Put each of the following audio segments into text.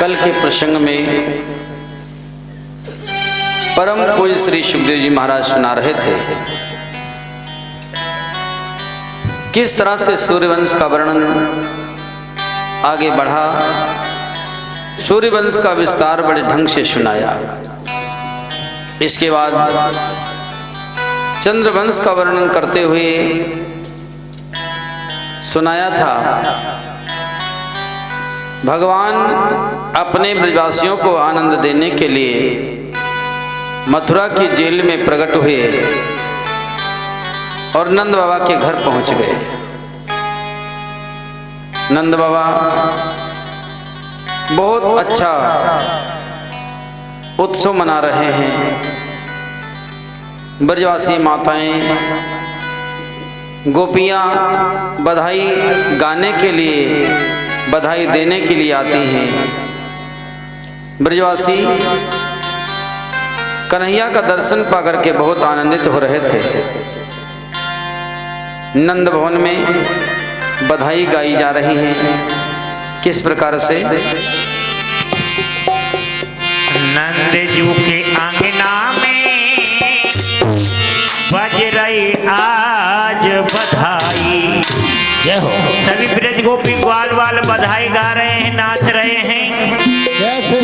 कल के प्रसंग में परम पूज्य श्री सुखदेव जी महाराज सुना रहे थे किस तरह से सूर्यवंश का वर्णन आगे बढ़ा। सूर्यवंश का विस्तार बड़े ढंग से सुनाया। इसके बाद चंद्रवंश का वर्णन करते हुए सुनाया था भगवान अपने ब्रजवासियों को आनंद देने के लिए मथुरा की जेल में प्रकट हुए और नंद बाबा के घर पहुंच गए। नंद बाबा बहुत अच्छा उत्सव मना रहे हैं। ब्रजवासी माताएं गोपियां बधाई गाने के लिए बधाई देने के लिए आती हैं। ब्रजवासी कन्हैया का दर्शन पाकर के बहुत आनंदित हो रहे थे। नंद भवन में बधाई गाई जा रही है। किस प्रकार से? नंद जू के अंगना में बज रही आज बधाई। जय हो। सभी ब्रज गोपी ग्वाल वाल बधाई गा रहे हैं, नाच रहे हैं। कैसे?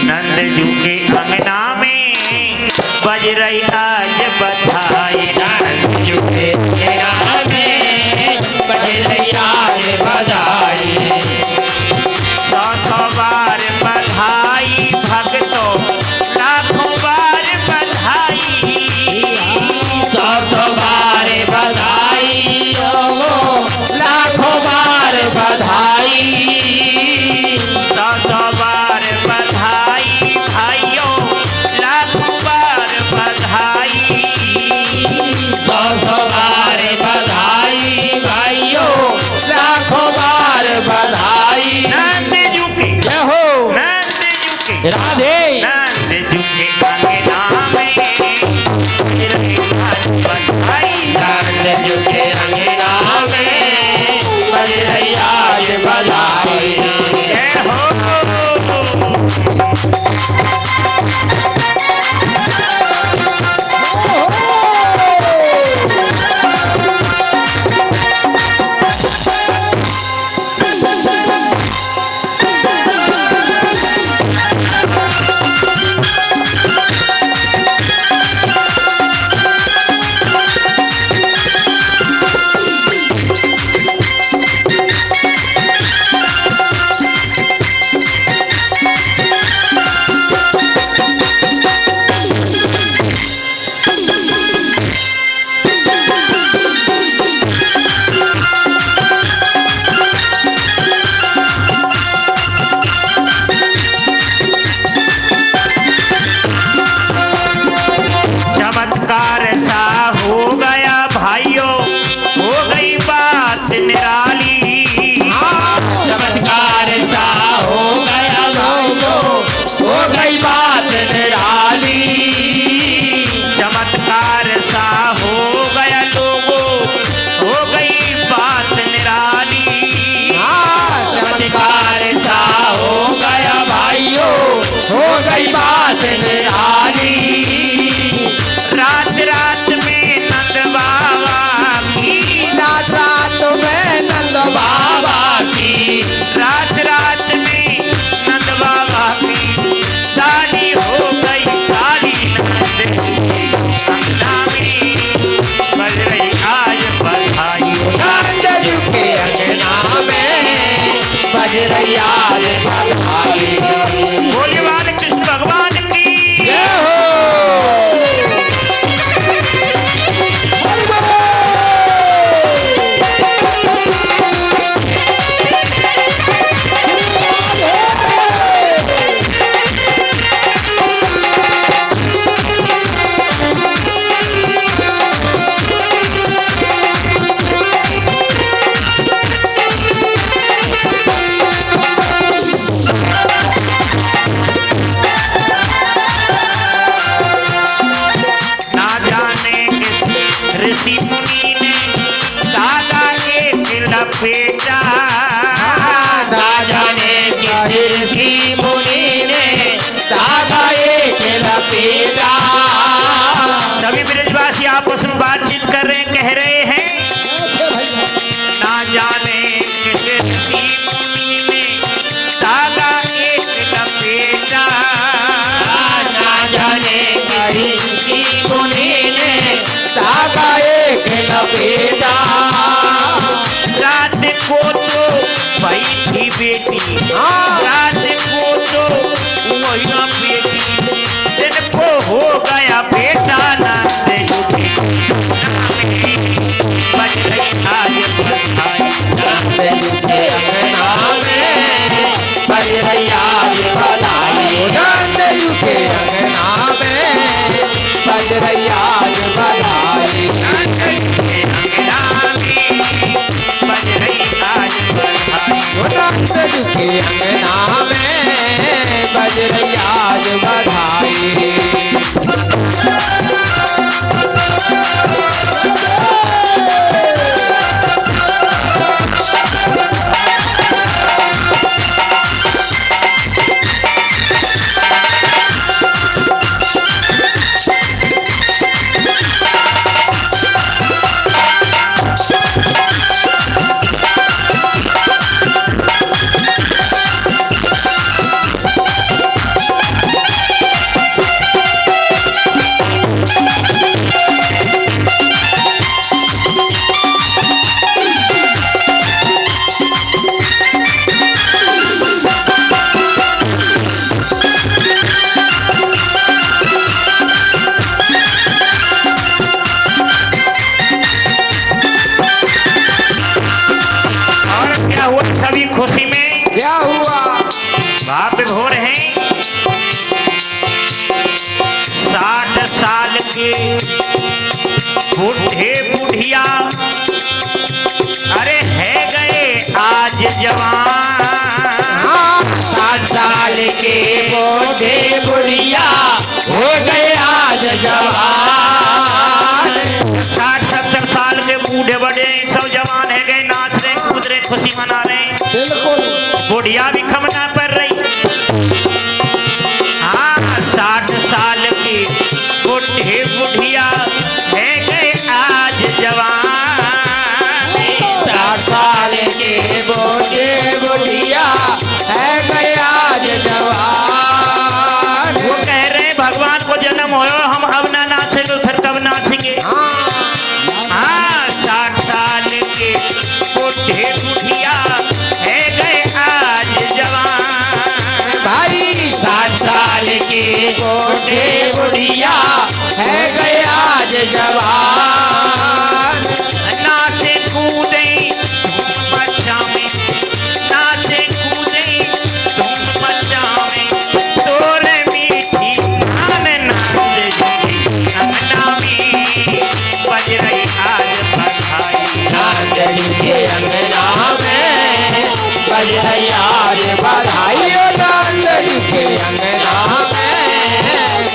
नंद जू के अंगना में बज रही आज बधाई। नंद जू के अंगना में बज रही आज बधाई। सौ बार बधाई भक्तों, लाखों बार बधाई। सौ बार बधाई, लाखों बार बधाई। सौ बार बधाई भाइयों, लाखों बार बधाई। सौ बार बधाई भाइयों, लाखों बार बधाई। नंद जू की जय हो। नंद जू की राधे। नंद जू के अंगना में बधाई। नंद जू के अंगना में बज रही आज बधाई। जय हो। चमत्कार सा हो गया भाइयों, हो गई बात निराली। चमत्कार सा हो गया भाइयों, हो गई बात निराली। चमत्कार सा हो गया लोगों, हो गई बात निराली। चमत्कार सा हो गया भाइयों, हो गई बात निराली। रात रात में नंद बाबा की, रात रात में नंद बाबा की, रात रात में नंद बाबा की शादी हो गई। शादी नंद अंगना में बज रही आज बधाई। नंद जू के अंगना में बज रही आज बधाई। बोलिए बाल कृष्ण भगवान की जय हो। ऋषि मुनि ने दादा एक लपेटा। राजा ने ऋषि बेटा। रात को तो भाई थी बेटी, रात को तो वही बेटी, दिन को हो गया बेटा। नंद युगे बज रही आज बधाई, नंद युगे अंगना में बज रही आज बधाई, नंद युगे अंगना में बज रही आज बधाई, नंद युगे अंगना में बज रही आज बधाई। नंद युगे अंगना में बज रही आज बधाई। सभी खुशी में क्या हुआ? भाव विभोर हैं। 60 साल के बूढ़े बुढ़िया अरे है गए आज जवान। 60 साल के बूढ़े बुढ़िया हो गए आज जवान। 60-70 साल के बूढ़े बड़े सब जवान है गए, नाच रहे कूद रहे खुशी मना रहे। बिल्कुल बुढ़िया भी खमना पर रही। हाँ 60 साल की बूढ़े बुढ़िया है गए आज जवान। 60 साल के बूढ़े बुढ़िया है गए आज जवान। वो कह रहे हैं भगवान को जन्म हो हम अब ना नाचे तो फिर कब नाचेंगे। हाँ 60 साल के बूढ़े बुढ़िया है गए आज जवान। भाई 60 साल के बूढ़े बुढ़िया है गए आज जवान। नाचे कूदे धूम मचावे, नाचे कूदे धूम मचावे, तोरे मीठी नान नंद युगे अंगना में बज रही आज बधाई, नंद युगे अंगना में बज रही आज बधाई। नंद युगे अंगना में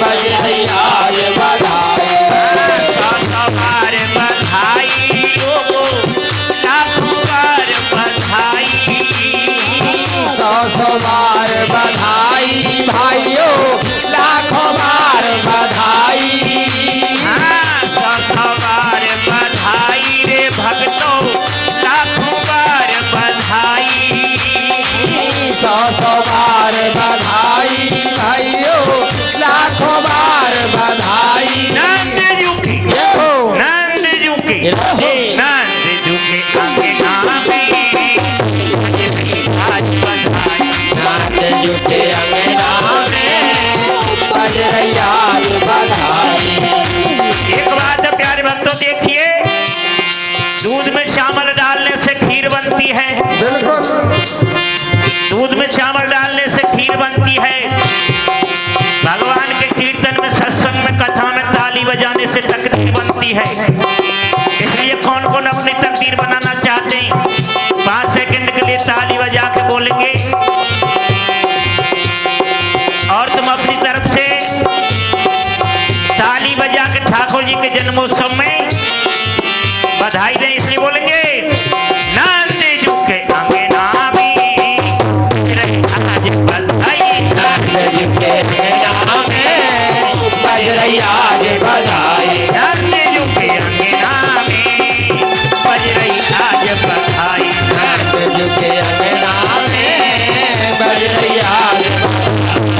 बज रही आज बधाई। 100 बार बधाई लोगों, लाखों बार बधाई। 100 बार बधाई भाइयों, लाखों बार बधाई। 100 बार बधाई रे भक्तों, लाखों बार बधाई। 100 बार बधाई भाइयों, लाखों बार बधाई। नंद युगे, देखो नंद युगे, नंद युगे अंगना में आज बधाई। नंद युगे अंगना में बज रही आज बधाई। एक बात प्यारे भक्तों देखिए, दूध में चावल डालने से खीर बनती है। बिल्कुल दूध में चावल डालने से खीर बनती है। भगवान के कीर्तन में, सत्संग में, कथा में ताली बजाने से तकदीर बनती है। इसलिए कौन कौन अपनी तकदीर बनाना चाहते हैं 5 सेकंड के लिए ताली बजा के बोलेंगे और तुम अपनी तरफ से ताली बजा के ठाकुर जी के जन्मोत्सव में बधाई दें। इसलिए बोलेंगे नंद युगे अंगना में रही आज बधाई, नंद युगे अंगना में बज रही आज बधाई। नंद युगे अंगना में बज रही आज बधाई। नंद युगे अंगना में बज रही आज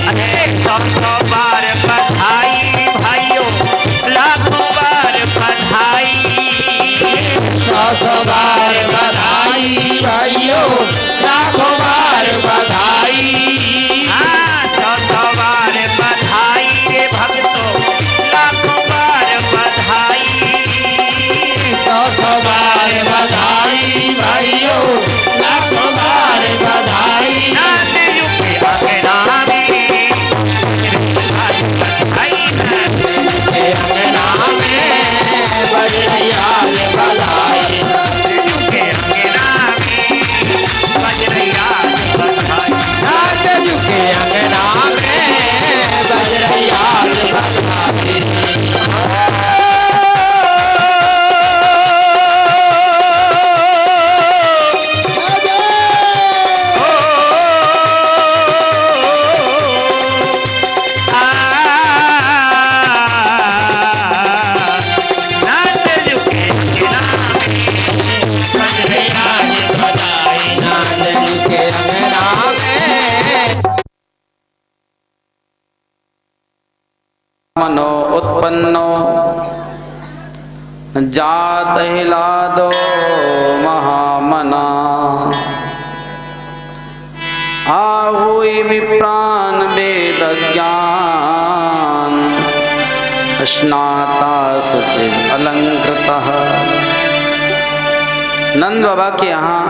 अरे 100 बार बधाई भाइयों, लाखों बार बधाई। अंगना में बजरैया बधाई। मनो उत्पन्नो जात हिलादो महामना आहुई विप्राण वेद ज्ञान स्नाता सुचिर अलंकृतः। नंद बाबा के यहाँ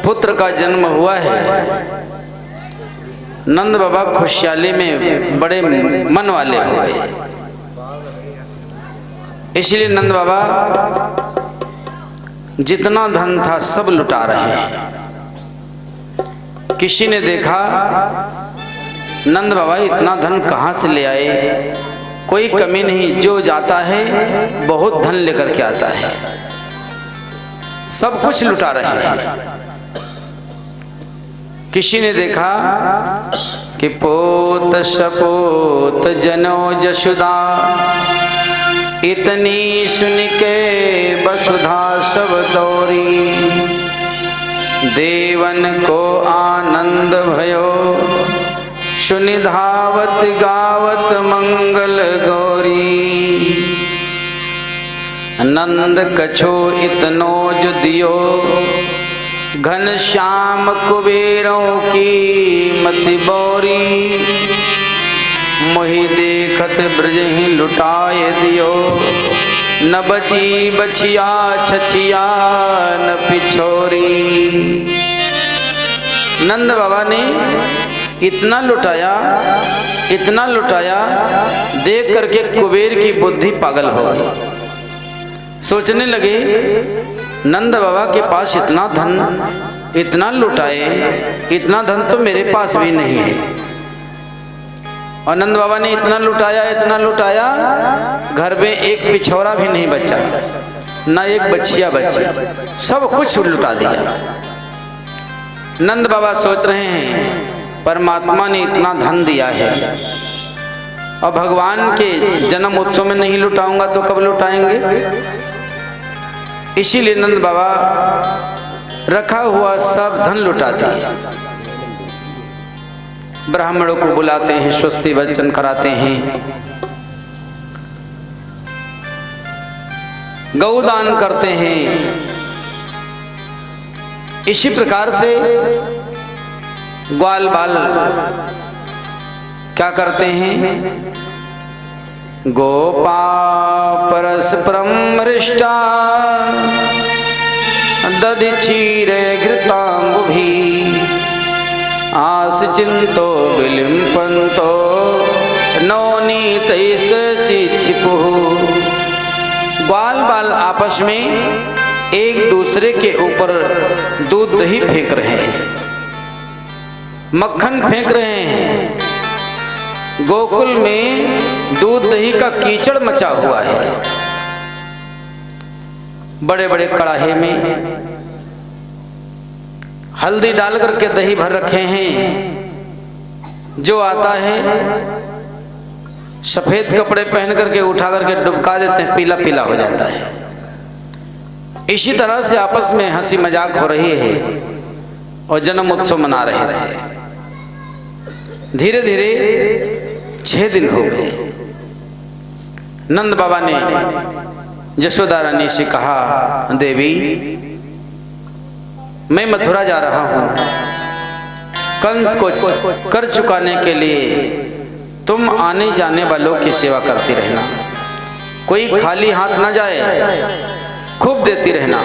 पुत्र का जन्म हुआ है। नंद बाबा खुशहाली में बड़े मन वाले हो गए, इसलिए नंद बाबा जितना धन था सब लुटा रहे हैं। किसी ने देखा नंद बाबा इतना धन कहाँ से ले आए, कोई कमी नहीं, जो जाता है बहुत धन लेकर के आता है, सब कुछ लुटा रहे हैं। किसी ने देखा कि पोत सपोत जनो जशुदा इतनी सुन के वसुधा सब दौरी। देवन को आनंद भयो सुनि धावत गावत मंगल गौरी। नंद कछो इतनो जुदियो घन श्याम कुबेरों की मति बोरी। मोहि देखत ब्रज ही लुटाए दियो न बची बछिया छछिया न पिछोरी। नंद बाबा ने इतना लुटाया देख करके कुबेर की बुद्धि पागल हो गई। सोचने लगे नंद बाबा के पास इतना धन, इतना लुटाए, इतना धन तो मेरे पास भी नहीं है। और नंद बाबा ने इतना लुटाया, घर में एक पिछौरा भी नहीं बचा, न एक बछिया बची, सब कुछ लुटा दिया। नंद बाबा सोच रहे हैं परमात्मा ने इतना धन दिया है और भगवान के जन्म उत्सव में नहीं लुटाऊंगा तो कब लुटाएंगे। इसीलिए नंद बाबा रखा हुआ सब धन लुटा दिया। ब्राह्मणों को बुलाते हैं, स्वस्ति वचन कराते हैं, गौदान करते हैं। इसी प्रकार से ग्वाल बाल क्या करते हैं, गोपा परस्परम मृष्टा दधि क्षीरे घृतांबुभी आस चिंतो विलिम्पन्तो नवनीतैष चिक्षिपुः। ग्वाल बाल आपस में एक दूसरे के ऊपर दूध दही फेंक रहे हैं, मक्खन फेंक रहे हैं। गोकुल में दूध दही का कीचड़ मचा हुआ है। बड़े बड़े कड़ाहे में हल्दी डाल करके दही भर रखे हैं। जो आता है सफेद कपड़े पहन करके उठा करके डुबका देते हैं, पीला पीला हो जाता है। इसी तरह से आपस में हंसी मजाक हो रही है और जन्म उत्सव मना रहे थे। धीरे धीरे 6 दिन हो गए। नंद बाबा ने यशोदा रानी से कहा, देवी मैं मथुरा जा रहा हूं, कंस को कर चुकाने के लिए तुम आने जाने वालों की सेवा करती रहना, कोई खाली हाथ ना जाए, खूब देती रहना।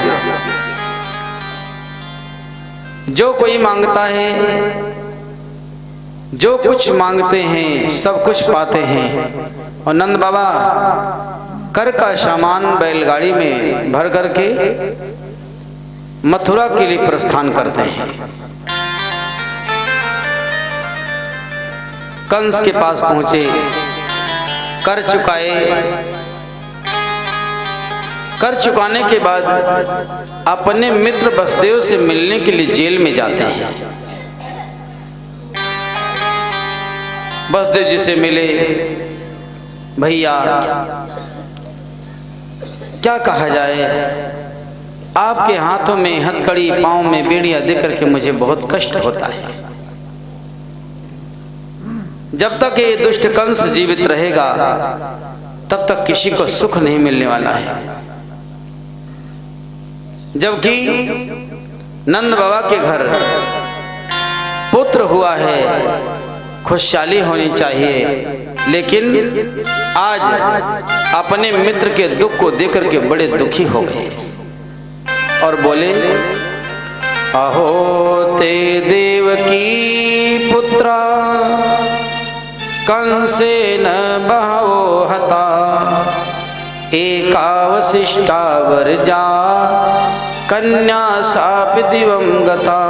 जो कोई मांगता है, जो कुछ मांगते हैं सब कुछ पाते हैं। और नंद बाबा कर का सामान बैलगाड़ी में भर करके मथुरा के लिए प्रस्थान करते हैं। कंस के पास पहुंचे, कर चुकाने के बाद अपने मित्र वसुदेव से मिलने के लिए जेल में जाते हैं। वसुदेव जी से मिले, भैया क्या कहा जाए, आपके हाथों में हथकड़ी, पांव में बेड़ियां देख करके मुझे बहुत कष्ट होता है। जब तक ये दुष्ट कंस जीवित रहेगा तब तक किसी को सुख नहीं मिलने वाला है। जबकि नंद बाबा के घर पुत्र हुआ है, खुशहाली होनी चाहिए, लेकिन आज अपने मित्र के दुख को देकर के बड़े दुखी हो गए और बोले, अहो ते देवकी पुत्रा कंसेन बहवो हता, एकावशिष्टा वर्जा कन्या साप दिवम गता।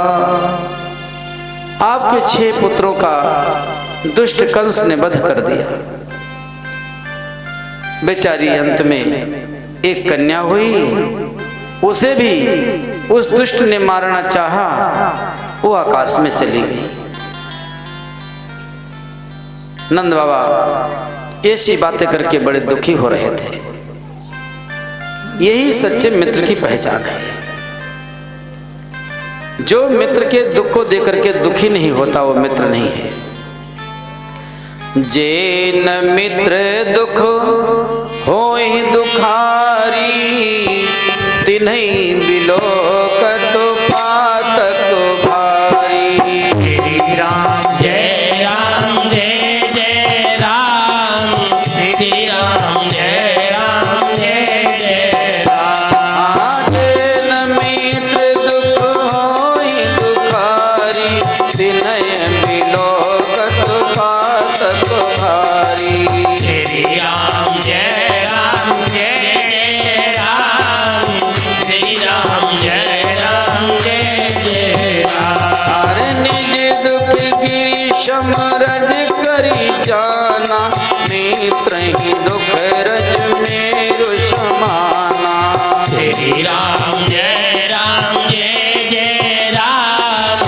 आपके 6 पुत्रों का दुष्ट कंस ने वध कर दिया। बेचारी अंत में एक कन्या हुई, उसे भी उस दुष्ट ने मारना चाहा, वो आकाश में चली गई। नंद बाबा ऐसी बातें करके बड़े दुखी हो रहे थे। यही सच्चे मित्र की पहचान है। जो मित्र के दुख को देकर के दुखी नहीं होता वो मित्र नहीं है। जेन मित्र दुख होहि दुखारी, तिन्हि बिलोकत पातक भारी। श्री राम जय राम जय जय राम, श्री राम जय राम जय जय राम। जेन मित्र दुख होहि दुखारी, तिन्हि बिलोकत पातक भारी। श्री राम जय राम जय जय राम, श्री राम जय राम जय जय राम। निज दुख गिरिशम रज करी जाना, मित्र ही दुख रज मेरु समाना। श्री राम जय राम जय जय राम,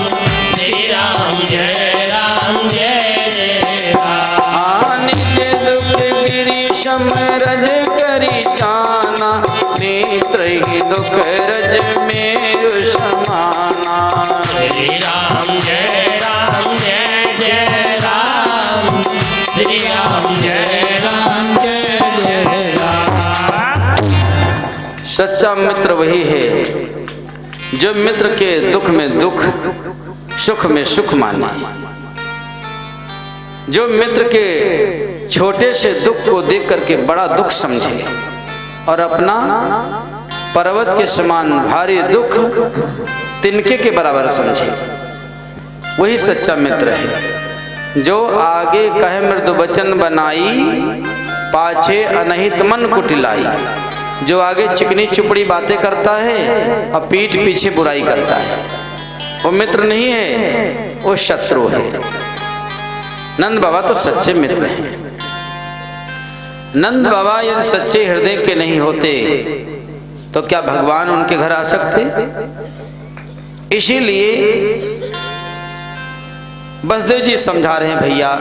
श्री राम जय राम जय जय राम। निज दुख गिरिशम रज करी जाना, मित्र ही दुख रज मेरु समाना। श्री राम जय राम जय जय राम, श्री राम जय राम जय जय राम। सच्चा मित्र वही है जो मित्र के दुख में दुख, सुख में सुख माने। जो मित्र के छोटे से दुख को देख करके बड़ा दुख समझे और अपना पर्वत के समान भारी दुख तिनके के बराबर समझे, वही सच्चा मित्र है। जो आगे कहे मृदु वचन बनाई, पाछे अनहित मन कुटिलाई। जो आगे चिकनी चुपड़ी बातें करता है और पीठ पीछे बुराई करता है, वो मित्र नहीं है, वो शत्रु है। नंद बाबा तो सच्चे मित्र हैं। नंद बाबा यदि सच्चे हृदय के नहीं होते तो क्या भगवान उनके घर आ सकते? इसीलिए वसुदेव जी समझा रहे हैं, भैया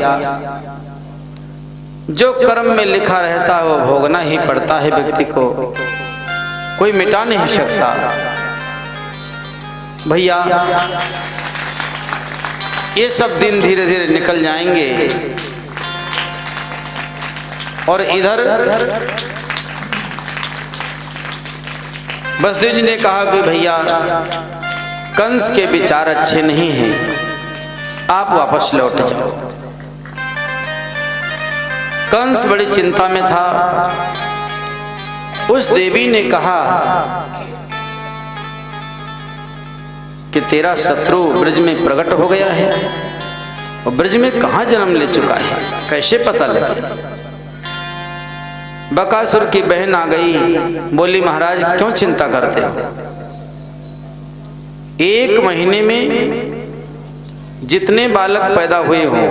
जो कर्म में लिखा रहता है वो भोगना ही पड़ता है व्यक्ति को, कोई मिटा नहीं सकता। भैया ये सब दिन धीरे धीरे निकल जाएंगे और इधर वसुदेव जी ने कहा कि भैया कंस के विचार अच्छे नहीं हैं, आप वापस लौट जाओ। कंस बड़ी चिंता में था। उस देवी ने कहा कि तेरा शत्रु ब्रज में प्रकट हो गया है और ब्रज में कहां जन्म ले चुका है, कैसे पता लगे? बकासुर की बहन आ गई, बोली महाराज क्यों चिंता करते हो? 1 महीने में जितने बालक पैदा हुए हों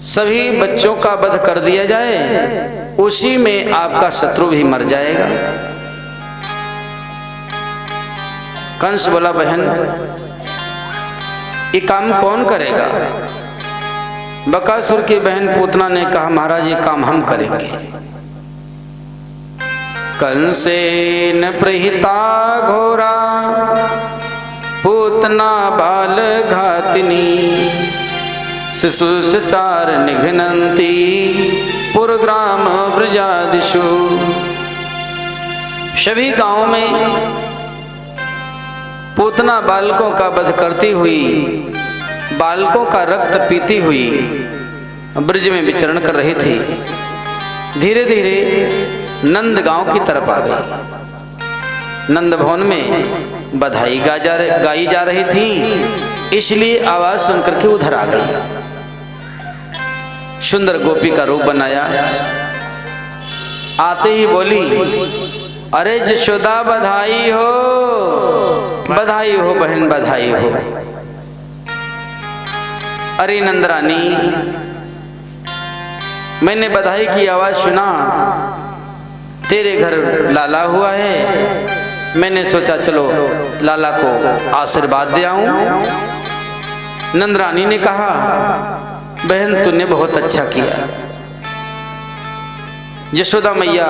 सभी बच्चों का वध कर दिया जाए, उसी में आपका शत्रु भी मर जाएगा। कंस बोला, बहन ये काम कौन करेगा? बकासुर की बहन पूतना ने कहा, महाराज ये काम हम करेंगे। कंसेन प्रहिता घोरा पूतना बाल घातिनी शिशुचार निघ्नन्ति पुरग्राम ब्रजादिषु। सभी गांवों में पूतना बालकों का वध करती हुई, बालकों का रक्त पीती हुई ब्रज में विचरण कर रही थी। धीरे धीरे नंद गांव की तरफ आ गई। नंद भवन में बधाई गाई जा रही थी, इसलिए आवाज सुनकर के उधर आ गई। सुंदर गोपी का रूप बनाया, आते ही बोली, अरे यशोदा बधाई हो, बधाई हो बहन, बधाई हो। अरे नंदरानी, मैंने बधाई की आवाज सुना, तेरे घर लाला हुआ है, मैंने सोचा चलो लाला को आशीर्वाद दे आऊं। नंदरानी ने कहा, बहन तूने बहुत अच्छा किया। यशोदा मैया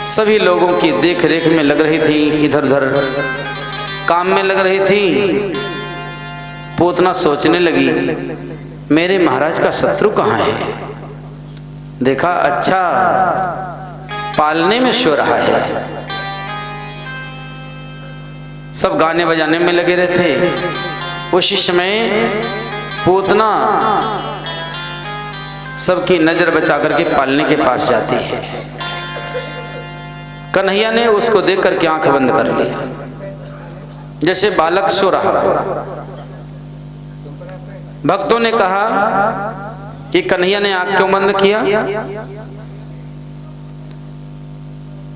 सभी लोगों की देख रेख में लग रही थी, इधर उधर काम में लग रही थी। पूतना सोचने लगी, मेरे महाराज का शत्रु कहाँ है? देखा, अच्छा पालने में सो रहा है। सब गाने बजाने में लगे रहते। उसी समय पूतना सबकी नजर बचा करके पालने के पास जाती है। कन्हैया ने उसको देख करके आंख बंद कर लिया, जैसे बालक सो रहा। भक्तों ने कहा कि कन्हैया ने आंख क्यों बंद किया?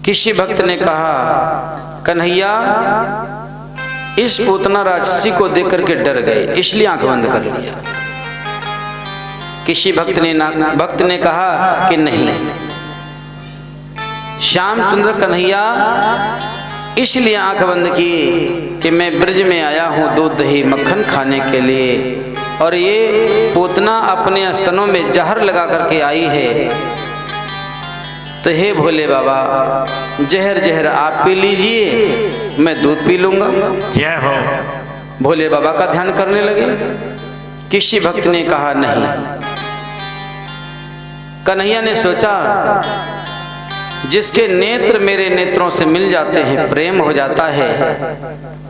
किसी भक्त ने कहा, कन्हैया इस पूतना राक्षसी को देख करके डर गए, इसलिए आंख बंद कर लिया। किसी भक्त ने कहा कि नहीं, श्याम सुंदर कन्हैया इसलिए आंख बंद की कि मैं ब्रज में आया हूं दूध दही मक्खन खाने के लिए, और ये पूतना अपने स्तनों में जहर लगा करके आई है, तो हे भोले बाबा जहर जहर आप पी लीजिए, मैं दूध पी लूंगा। जय हो। भोले बाबा का ध्यान करने लगे। किसी भक्त ने कहा नहीं। कन्हैया ने सोचा, जिसके नेत्र मेरे नेत्रों से मिल जाते हैं, प्रेम हो जाता है,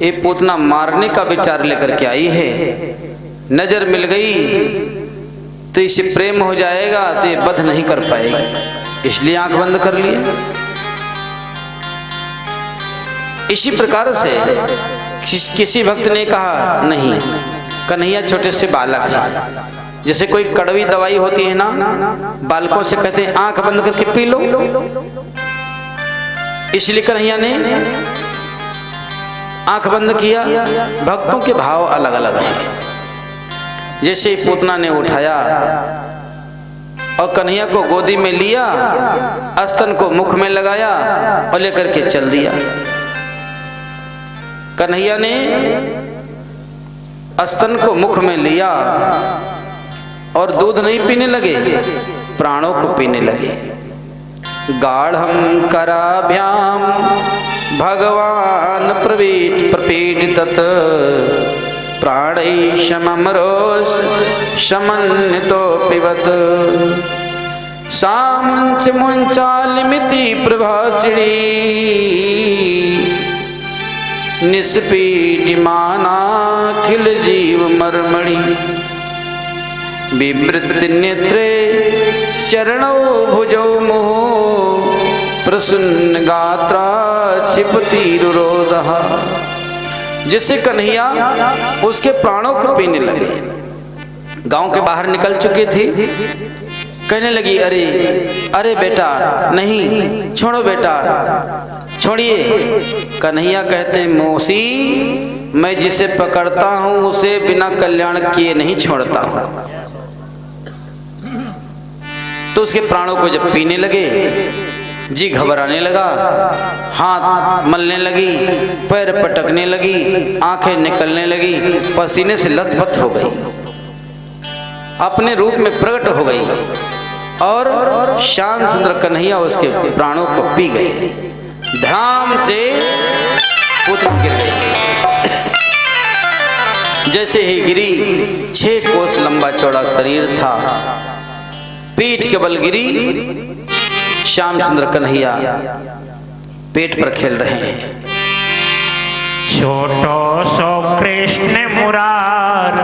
ये पूतना मारने का विचार लेकर के आई है। नजर मिल गई तो इसे प्रेम हो जाएगा, तो ये वध नहीं कर पाएगी, इसलिए आंख बंद कर लिया। इसी प्रकार से किसी भक्त ने कहा, नहीं, कन्हैया छोटे से बालक है, जैसे कोई कड़वी दवाई होती है ना, बालकों से कहते हैं आंख बंद करके पी लो, इसलिए कन्हैया ने आंख बंद किया। भक्तों के भाव अलग अलग हैं। जैसे ही पूतना ने उठाया और कन्हैया को गोदी में लिया, स्तन को मुख में लगाया और लेकर के चल दिया। कन्हैया ने स्तन को मुख में लिया और दूध नहीं पीने लगे, प्राणों को पीने लगे। गाढ़ं कराभ्याम भगवान प्रपीडितत् प्राणैशमरोष समन्वितो पिबत सामंच मुंचालिमिति प्रभासिणी निष्पीडिमानाखिल जीव मर्मणि विवृत नेत्रे चरणौ भुजौ मुहुः प्रसन्न गात्रा क्षिपति रुरोधः। जिससे कन्हैया उसके प्राणों को पीने लगे। गांव के बाहर निकल चुकी थी, कहने लगी, अरे अरे बेटा नहीं, छोड़ो बेटा, छोड़िए। कन्हैया कहते, मौसी मैं जिसे पकड़ता हूं उसे बिना कल्याण किए नहीं छोड़ता हूं। तो उसके प्राणों को जब पीने लगे, जी घबराने लगा, हाथ मलने लगी, पैर पटकने लगी, आंखें निकलने लगी, पसीने से लथपथ हो गई, अपने रूप में प्रकट हो गई और श्याम सुंदर कन्हैया उसके प्राणों को पी गए। धाम से पुत्र गिर गई। जैसे ही गिरी, 6 कोस लंबा चौड़ा शरीर था, पीठ के बल गिरी। श्याम सुंदर कन्हैया पेट पर खेल रहे हैं। छोटो सो कृष्ण मुरार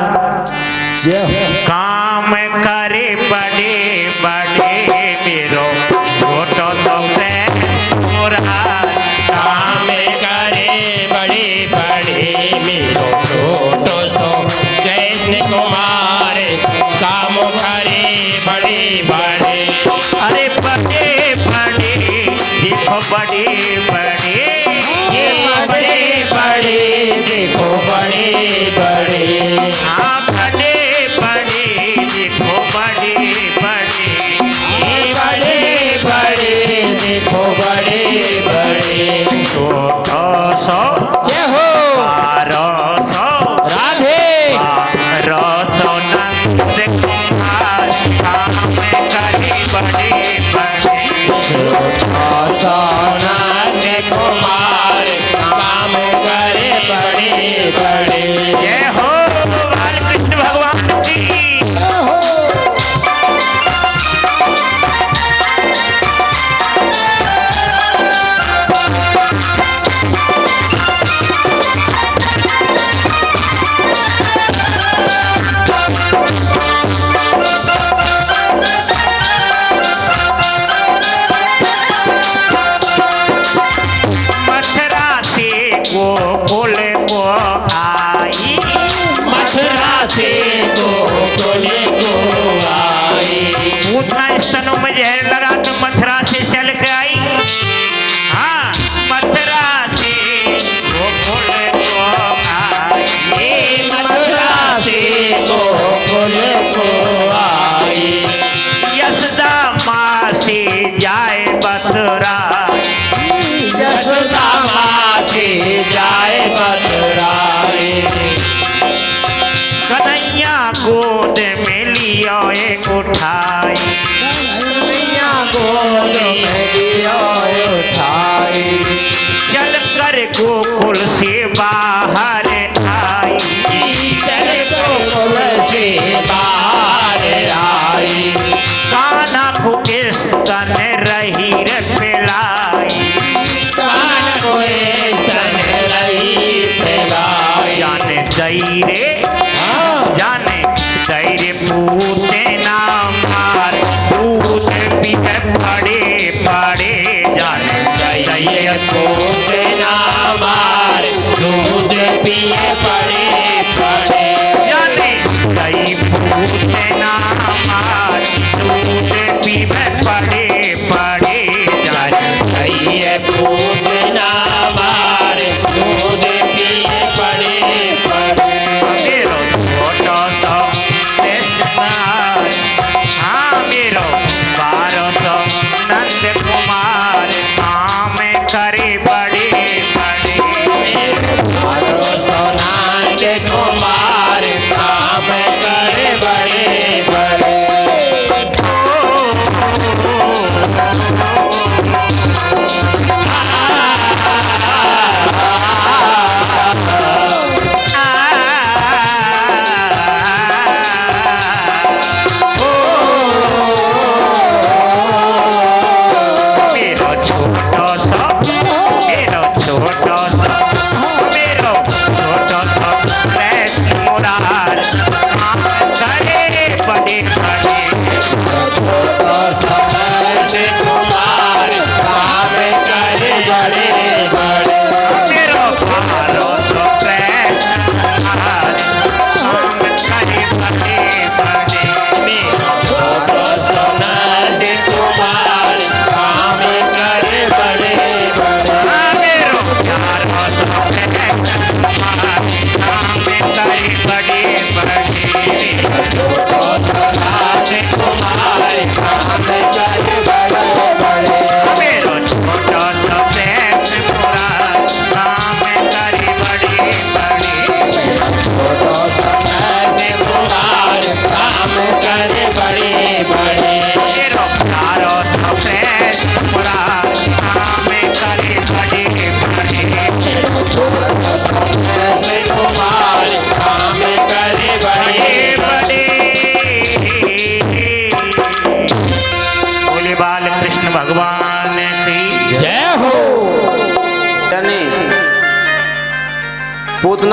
काम करे बड़े बड़े मेरो, छोटो सो कृष्ण मुरार काम करे बड़े बड़े मेरो, छोटो सो कृष्ण कुमार काम करे बड़े बड़े। अरे बड़े बड़े देखो बड़े बड़े, ये बड़े बड़े देखो बड़े बड़े। हाँ बड़े बड़े देखो बड़े बड़े, ये बड़े बड़े देखो बड़े बड़े। छोटो सो जय हो 1200 राधे। 1200 नंद कुमार काम करे बड़े बड़े। सोनार कुमार काम करे बड़े बड़े। जय हो बालकृष्ण भगवान की। मथुरा से गोकुल को आई, मथुरा से गोकुल को आई। पूतना स्तनों में जहर लगा तो मथुरा से चल के आई। हाँ मथुरा से गोकुल को आई, मथुरा से गोकुल को आई। यशोदा माँ से जाए मथुरा, यशोदा माँ से जाए बतराए। कन्हैया गोद में लियो एक उठाई, कन्हैया गोद में लियो उठाई। चल कर गोकुल से बाहर आई, चल गोकुल से बाहर आई। कान्हा को स्तन रही रे पिलाई, कान को स्तन रही पिलाई। जाने दई रे जाने दई रे पूते नाम मार, दूध भी पड़े पड़े जाने दई रे दूध ना मार, दूध पिए पड़े पड़े। जाने दई पूते नाम मार, दूध भी पड़े पड़े जाने दही दूध ना मार, दूध पिए पड़े पड़े। मेरो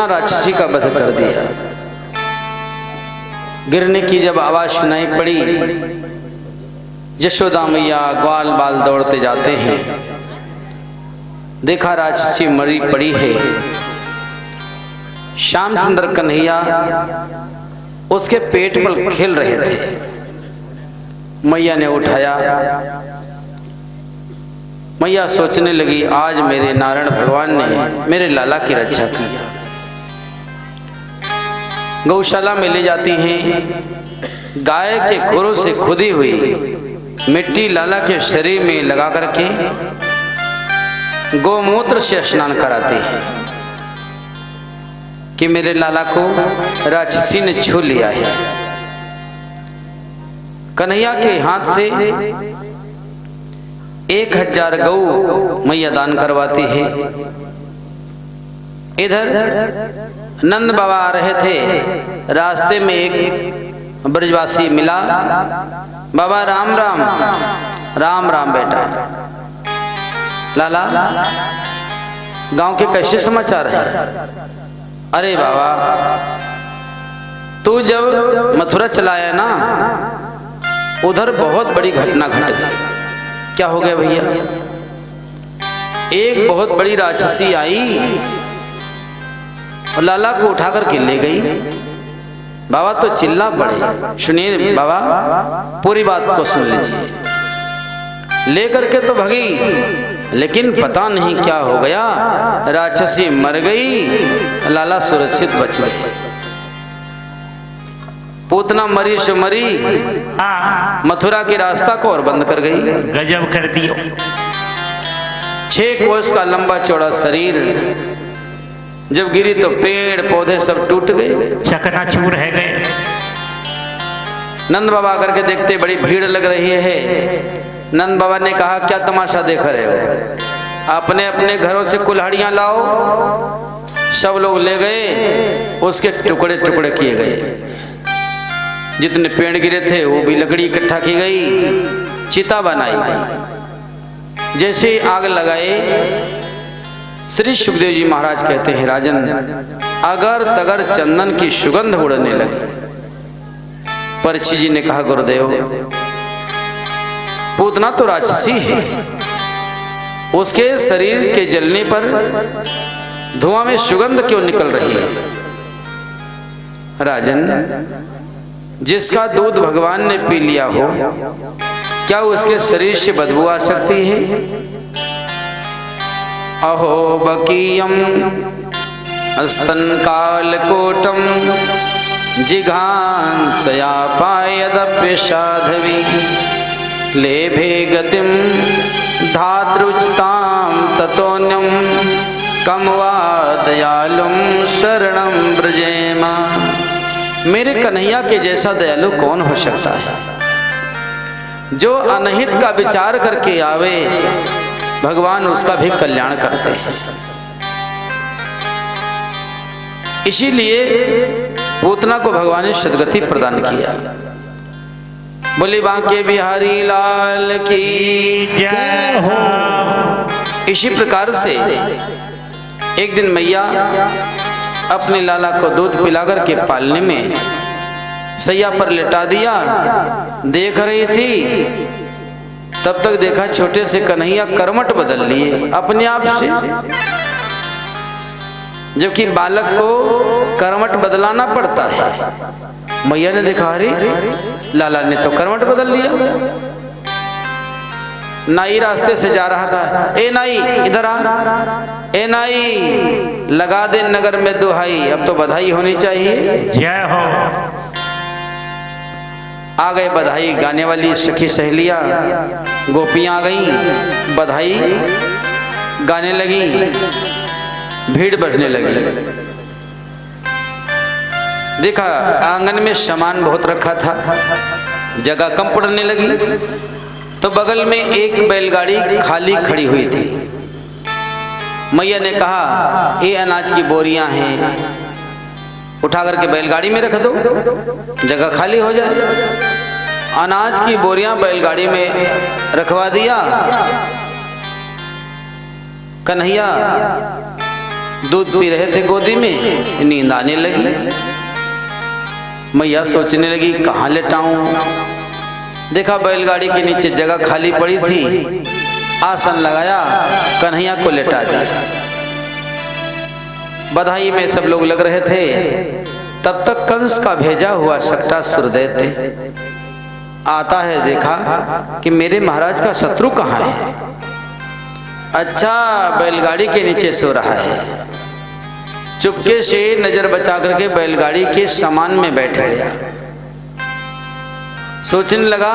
पूतना राक्षसी का वध कर दिया। गिरने की जब आवाज सुनाई पड़ी, यशोदा मैया ग्वाल बाल दौड़ते जाते हैं, देखा राक्षसी मरी पड़ी है। श्याम सुंदर कन्हैया उसके पेट पर खेल रहे थे। मैया ने उठाया। मैया सोचने लगी, आज मेरे नारायण भगवान ने मेरे लाला की रक्षा की। गौशाला में ले जाती हैं, गाय के खुरों से खुदी हुई मिट्टी लाला के शरीर में लगा करके गोमूत्र से स्नान कराती है कि मेरे लाला को राक्षसी ने छू लिया है। कन्हैया के हाथ से 1000 गौ मैया दान करवाती है। इधर नंद बाबा आ रहे थे, रास्ते में एक ब्रजवासी मिला। बाबा राम राम। राम राम बेटा। लाला गांव के कैसे समाचार हैं? अरे बाबा, तू जब मथुरा चलाया ना, उधर बहुत बड़ी घटना घट गई। क्या हो गया भैया? एक बहुत बड़ी राक्षसी आई और लाला को उठाकर के ले गई। बाबा तो चिल्ला पड़े। सुनिए बाबा, पूरी बात को सुन लीजिए। लेकर के तो भगी, लेकिन पता नहीं क्या हो गया, राक्षसी मर गई, लाला सुरक्षित बच गए। पूतना मरी सो मरी, मथुरा के रास्ता को और बंद कर गई। गजब कर दियो। 6 कोस का लंबा चौड़ा शरीर, जब गिरी तो पेड़ पौधे सब टूट गए, चकनाचूर रह गए। नंद बाबा करके देखते बड़ी भीड़ लग रही है। नंद बाबा ने कहा, क्या तमाशा देख रहे हो? अपने अपने घरों से कुल्हाड़ियां लाओ। सब लोग ले गए, उसके टुकड़े टुकड़े किए गए। जितने पेड़ गिरे थे वो भी लकड़ी इकट्ठा की गई, चिता बनाई गई। जैसे आग लगाए, श्री सुखदेव जी महाराज कहते हैं, राजन अगर तगर चंदन की सुगंध उड़ने लगी। परीक्षित जी ने कहा, गुरुदेव पूतना तो राक्षसी है, उसके शरीर के जलने पर धुआं में सुगंध क्यों निकल रही है? राजन, जिसका दूध भगवान ने पी लिया हो, क्या उसके शरीर से बदबू आ सकती है? अहो बकीयम स्तन कालकोटम जिघांसया पायदप्य साधवी लेभे गतिम धातृचताम ततोन्यम कम वा दयालुम शरणम ब्रजेमा। मेरे कन्हैया के जैसा दयालु कौन हो सकता है? जो अनहित का विचार करके आवे, भगवान उसका भी कल्याण करते हैं। इसीलिए पूतना को भगवान ने सदगति प्रदान किया। बोले बांके बिहारी लाल की जय हो। इसी प्रकार से एक दिन मैया अपने लाला को दूध पिलाकर के पालने में सैया पर लिटा दिया। देख रही थी, तब तक देखा छोटे से कन्हैया करमट बदल लिए अपने आप से। जबकि बालक को करमट बदलाना पड़ता है। मैया ने देखा, अरे लाला ने तो करमट बदल लिया। नाई रास्ते से जा रहा था, ए नाई इधर आ, ए नाई लगा दे नगर में दुहाई, अब तो बधाई होनी चाहिए। जय हो। आ गए बधाई गाने वाली सखी सहेलियां, गोपियां आ गईं, बधाई गाने लगी, भीड़ बढ़ने लगी। देखा आंगन में सामान बहुत रखा था, जगह कम पड़ने लगी, तो बगल में एक बैलगाड़ी खाली खड़ी हुई थी। मैया ने कहा, ये अनाज की बोरियां हैं, उठा करके बैलगाड़ी में रख दो, जगह खाली हो जाए। अनाज की बोरियां बैलगाड़ी में रखवा दिया। कन्हैया दूध पी रहे थे गोदी में, नींद आने लगी। मैया सोचने लगी कहाँ लेटाऊं। देखा बैलगाड़ी के नीचे जगह खाली पड़ी थी, आसन लगाया, कन्हैया को लेटा दिया। बधाई में सब लोग लग रहे थे। तब तक कंस का भेजा हुआ शक्टासुर दैत्य आता है, देखा कि मेरे महाराज का शत्रु कहाँ है। अच्छा, बैलगाड़ी के नीचे सो रहा है। चुपके से नजर बचा करके बैलगाड़ी के सामान में बैठ गया। सोचने लगा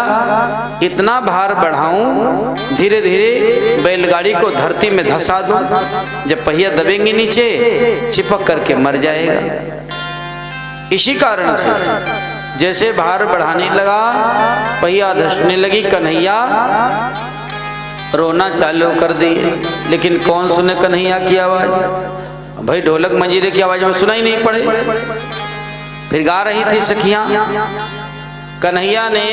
इतना भार बढ़ाऊं, धीरे धीरे बैलगाड़ी को धरती में धंसा दूं, जब पहिया दबेंगे नीचे चिपक करके मर जाएगा। इसी कारण से जैसे भार बढ़ाने लगा, पहिया धंसने लगी, कन्हैया रोना चालू कर दी। लेकिन कौन सुने कन्हैया की आवाज? भाई ढोलक मंजीरे की आवाज में सुनाई नहीं पड़े। फिर गा रही थी सखियां। कन्हैया ने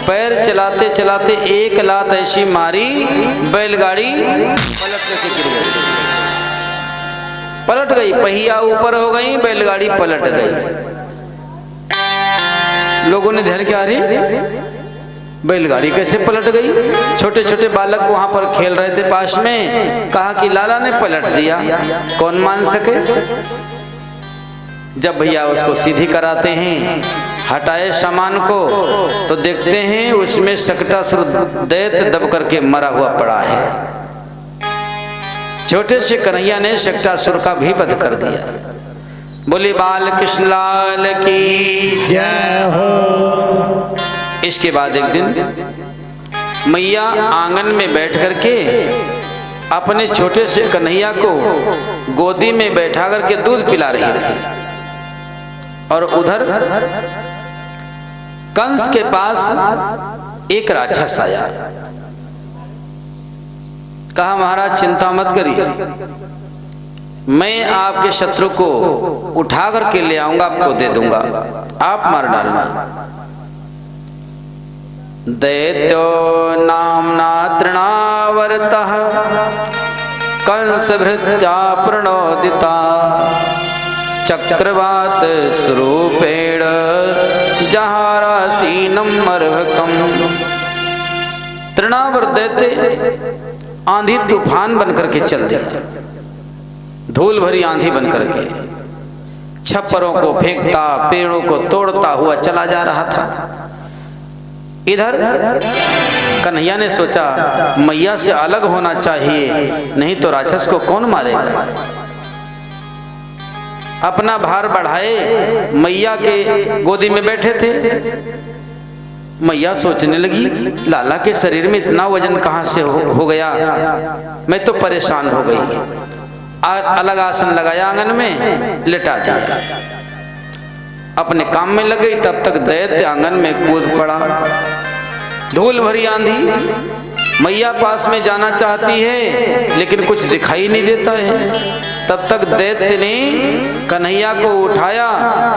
पैर चलाते चलाते एक लात ऐसी मारी, बैलगाड़ी पलट गई। पहिया ऊपर हो गई, बैलगाड़ी पलट गई। लोगों ने ध्यान किया, अरे बैलगाड़ी कैसे पलट गई? छोटे छोटे बालक वहां पर खेल रहे थे पास में, कहा कि लाला ने पलट दिया, कौन मान सके। जब भैया उसको सीधी कराते हैं, हटाए सामान को, तो देखते हैं उसमें शक्टासुर दैत्य दब करके मरा हुआ पड़ा है। छोटे से कन्हैया ने शक्टासुर का भी वध कर दिया। बोली बाल कृष्ण लाल की जय हो। इसके बाद एक दिन मैया आंगन में बैठ करके अपने छोटे से कन्हैया को गोदी में बैठा करके दूध पिला रही थी। और उधर कंस के पास एक राक्षस आया। कहा महाराज चिंता मत करिए, मैं आपके शत्रु को उठा करके ले आऊंगा, आपको दे दूंगा, आप मार डालना। दैत्यो नाम्ना तृणावर्तः कंसभृत्या प्रणोदिता चक्रवात स्वरूपेण जहारासीनम मर्भकम। तृणावर्त दैत्य आंधी तूफान बनकर के चल दिया, धूल भरी आंधी बनकर के छप्परों को फेंकता, पेड़ों को तोड़ता हुआ चला जा रहा था। इधर कन्हैया ने सोचा मैया से अलग होना चाहिए, नहीं तो राक्षस को कौन मारेगा। अपना भार बढ़ाए मैया के गोदी में बैठे थे। मैया सोचने लगी लाला के शरीर में इतना वजन कहां से हो गया, मैं तो परेशान हो गई। अलग आसन लगाया, आंगन में लेटा दिया, अपने काम में लग गई। तब तक दैत्य आंगन में कूद पड़ा। धूल भरी आंधी, मैया पास में जाना चाहती है लेकिन कुछ दिखाई नहीं देता है। तब तक दैत्य ने कन्हैया को उठाया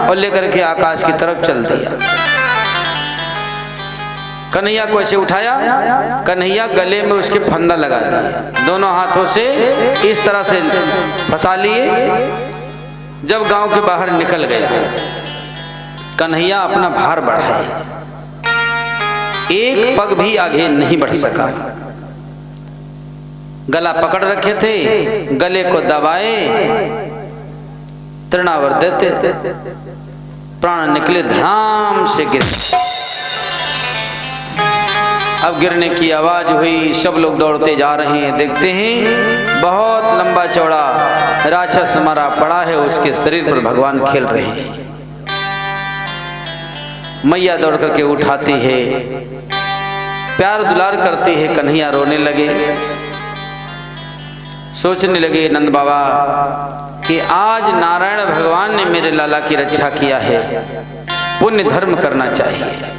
और लेकर के आकाश की तरफ चल दिया। कन्हैया को ऐसे उठाया, कन्हैया गले में उसके फंदा लगा दिया, दोनों हाथों से इस तरह से फंसा लिए। जब गांव के बाहर निकल गया, कन्हैया अपना भार बढ़ाए, एक पग भी आगे नहीं बढ़ सका। गला पकड़ रखे थे, गले को दबाए, तृणावर्त दैत्य प्राण निकले, धड़ाम से गिर। अब गिरने की आवाज हुई, सब लोग दौड़ते जा रहे हैं। देखते हैं बहुत लंबा चौड़ा राक्षस मरा पड़ा है, उसके शरीर पर भगवान खेल रहे हैं। मैया दौड़ करके उठाती है, प्यार दुलार करती है। कन्हैया रोने लगे, सोचने लगे नंद बाबा कि आज नारायण भगवान ने मेरे लाला की रक्षा किया है, पुण्य धर्म करना चाहिए,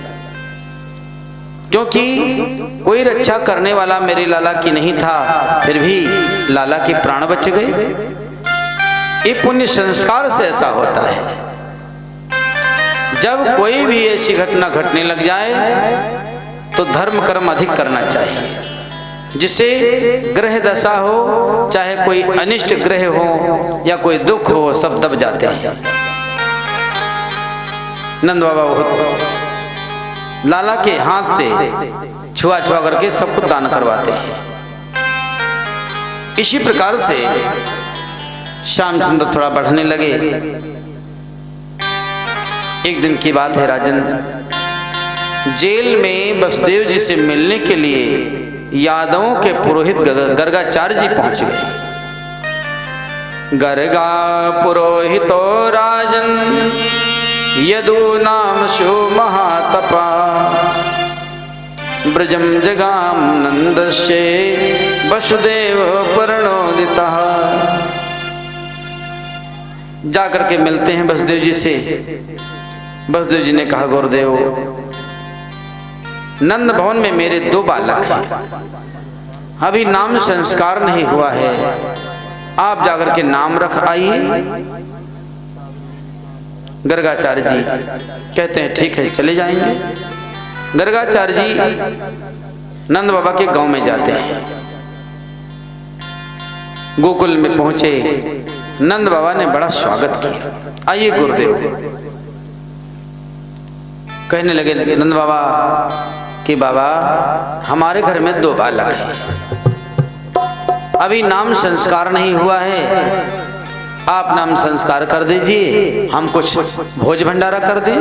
क्योंकि कोई रक्षा करने वाला मेरे लाला की नहीं था, फिर भी लाला के प्राण बच गए। ये पुण्य संस्कार से ऐसा होता है। जब कोई भी ऐसी घटना घटने लग जाए तो धर्म कर्म अधिक करना चाहिए। जिसे ग्रह दशा हो, चाहे कोई अनिष्ट ग्रह हो या कोई दुख हो, सब दब जाते हैं। नंद बाबा बहुत लाला के हाथ से छुआ छुआ करके सब कुछ दान करवाते हैं। इसी प्रकार से श्याम सुंदर थोड़ा बढ़ने लगे। एक दिन की बात है, राजन जेल में वसुदेव जी से मिलने के लिए यादवों के पुरोहित गर्गाचार्य जी पहुंच गए। गर्गा पुरोहितो राजन यदु नाम शो महातपा ब्रजम जगाम नंदस्य वसुदेव प्रणोदिता। जाकर के मिलते हैं वसुदेव जी से। वसुदेव जी ने कहा, गुरुदेव नंद भवन में मेरे 2 बालक हैं, अभी नाम संस्कार नहीं हुआ है, आप जाकर के नाम रख आइए। गर्गाचार्य जी कहते हैं ठीक है चले जाएंगे। गर्गाचार्य जी नंद बाबा के गांव में जाते हैं। गोकुल में पहुंचे, नंद बाबा ने बड़ा स्वागत किया, आइए गुरुदेव। कहने लगे नंद बाबा कि बाबा हमारे घर में 2 बालक हैं, अभी नाम संस्कार नहीं हुआ है, आप नाम संस्कार कर दीजिए, हम कुछ भोज भंडारा कर दें।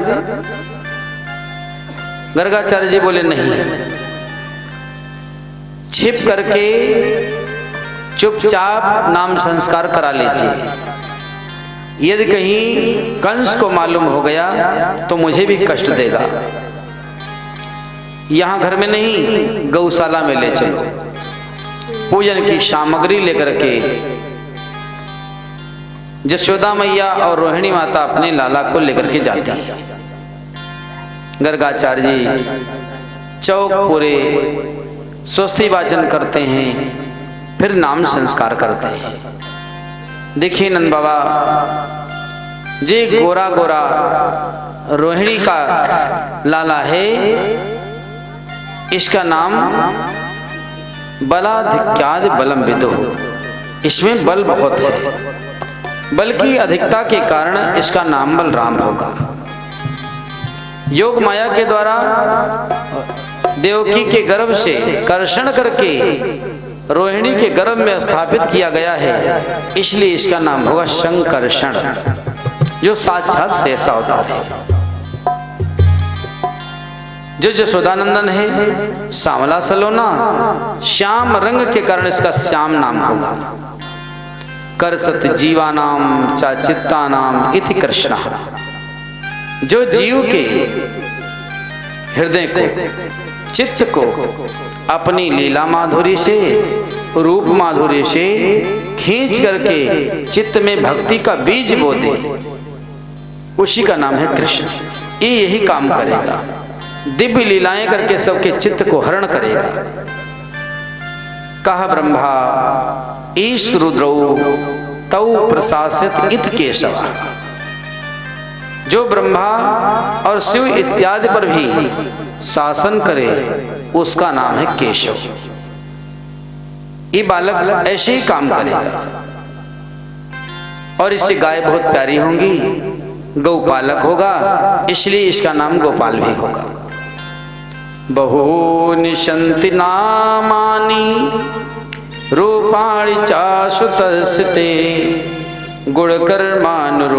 गर्गाचार्य जी बोले नहीं, छिप करके चुपचाप नाम संस्कार करा लीजिए, यदि कहीं कंस को मालूम हो गया तो मुझे भी कष्ट देगा। यहां घर में नहीं, गौशाला में ले चलो, पूजन की सामग्री लेकर के यशोदा मैया और रोहिणी माता अपने लाला को लेकर के जाती है। गर्गाचार्य जी चौक पूरे स्वस्ति वाचन करते हैं, फिर नाम संस्कार करते हैं। देखिए नंद बाबा जी, गोरा गोरा रोहिणी का लाला है, इसका नाम बलाधिक्याद बलम विदो, इसमें बल बहुत है, बल की अधिकता के कारण इसका नाम बलराम होगा। योग माया के द्वारा देवकी के गर्भ से कर्षण करके रोहिणी के गर्भ में स्थापित किया गया है, इसलिए इसका नाम होगा शंकर्षण, जो साक्षात शेष अवतार है। जो यशोदानंदन है सांवला सलोना, श्याम रंग के कारण इसका श्याम नाम होगा। करसत जीवानाम चा चित्तानाम इति कृष्ण, जो जीव के हृदय को, चित्त को अपनी लीला माधुरी से, रूप माधुरी से खींच करके चित्त में भक्ति का बीज बो दे, उसी का नाम है कृष्ण। ये यही काम करेगा, दिव्य लीलाएं करके सबके चित्त को हरण करेगा। कहा ब्रह्मा ईश रुद्रौ तौ प्रशासित इत केशव, जो ब्रह्मा और शिव इत्यादि पर भी शासन करे उसका नाम है केशव। ये बालक ऐसे ही काम करेगा और इससे गाय बहुत प्यारी होंगी, गौपालक होगा, इसलिए इसका नाम गोपाल भी होगा। बहूनि सन्ति नामानि रूपाणि चाशुतस्ते गुणकर्मानुरूपाणि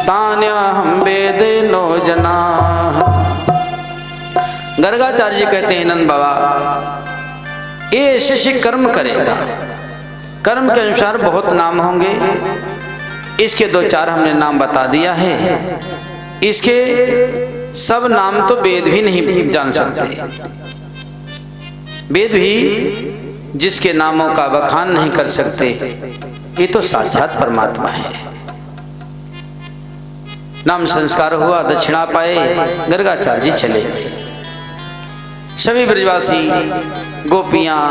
तान्यहं वेदेनो जनाः। गर्गाचार्य जी कहते हैं नंद बाबा, ये ऐसे कर्म करेगा, कर्म के अनुसार बहुत नाम होंगे। इसके 2-4 हमने नाम बता दिया है, इसके सब नाम तो वेद भी नहीं जान सकते। वेद भी जिसके नामों का बखान नहीं कर सकते, ये तो साक्षात परमात्मा है। नाम संस्कार हुआ, दक्षिणा पाए, गर्गाचार्य जी चले गए। सभी ब्रजवासी गोपियां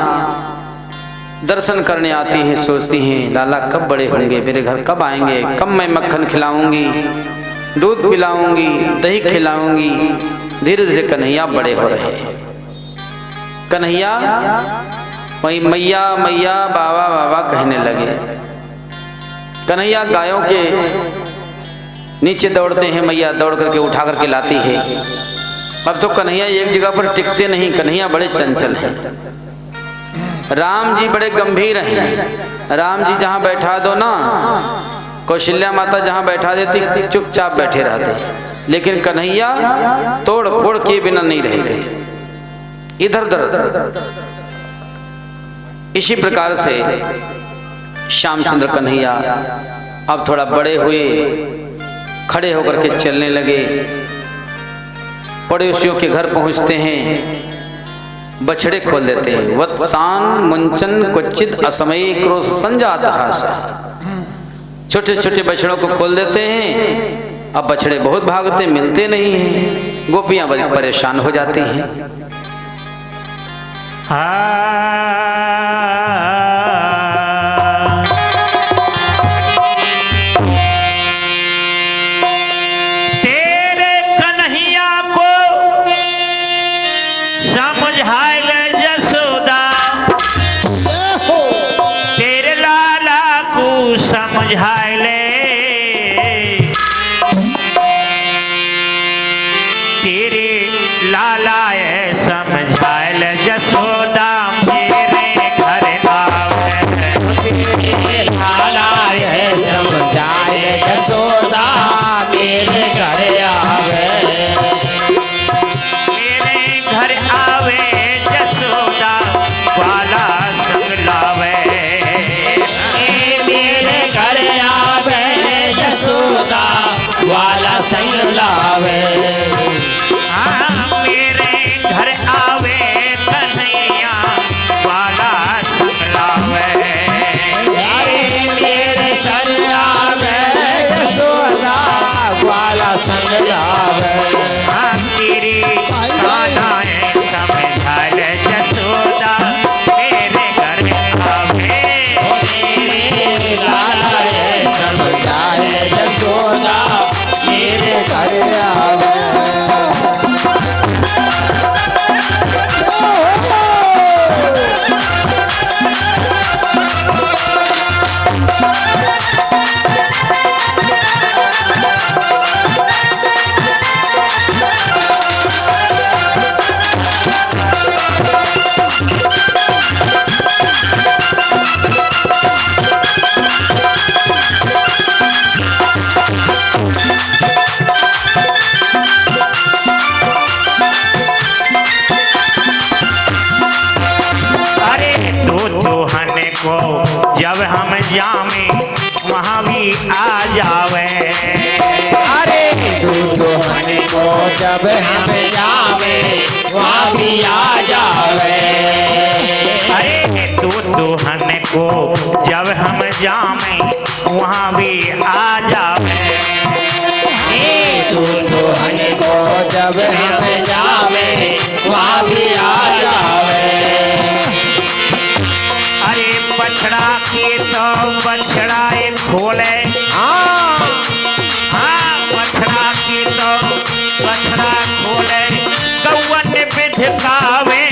दर्शन करने आती हैं, सोचती हैं लाला कब बड़े होंगे, मेरे घर कब आएंगे, कब मैं मक्खन खिलाऊंगी, दूध पिलाऊंगी, दही खिलाऊंगी। धीरे धीरे कन्हैया बड़े हो रहे हैं। कन्हैया वही मैया मैया बाबा बाबा कहने लगे। कन्हैया गायों के नीचे दौड़ते हैं, मैया दौड़ करके उठा करके लाती है। अब तो कन्हैया एक जगह पर टिकते नहीं, कन्हैया बड़े चंचल हैं। राम जी बड़े गंभीर हैं। राम जी जहाँ बैठा दो ना, कौशल्या माता जहाँ बैठा देती चुपचाप बैठे रहते, लेकिन कन्हैया तोड़ फोड़ के बिना नहीं रहते, इधर उधर। इसी प्रकार से श्याम सुंदर कन्हैया अब थोड़ा बड़े हुए, खड़े होकर के चलने लगे। पड़ोसियों के घर पहुंचते हैं, बछड़े खोल देते हैं। वत्सान मुंचन क्वचित असमय क्रोध संजाता। छोटे छोटे बछड़ों को खोल देते हैं। अब बछड़े बहुत भागते, मिलते नहीं हैं। गोपियां बड़ी परेशान हो जाती हैं। तेरे कन्हैया को समझाए ले जसोदा, तेरे लाला को समझाए ले, तेरे लाला है समझाए ले जसोदा, मेरे घर आवे, तेरे लाला है समझाए जसोदा, मेरे घर आवे, मेरे घर आवे जसोदा, वाला संग लावे, मेरे घर आवे जसोदा, वाला संग लावे। मेरे घर आवे कन्हैया, वाला संग लावे, मेरे सर आवे जसोदा, वाला संग लावे। तेरी कानाएं समझा ले जसोदा, मेरे घर आवे, मेरे लाला है समझाए जसोदा, मेरे घर आवे। को जब हम जामे वहाँ भी आ जावे, अरे दुल्हन को जब हम जावे वहाँ भी आ जावे। अरे दुल्हन को जब हम जामे वहाँ भी आ जावे, दुल्हन को जब हम जावे वहाँ भी आ जावे। अरे बछड़ा की तो बछड़ा एक खोले, हाँ बछड़ा की तो बछड़ा खोले, कौवन बिधकावे,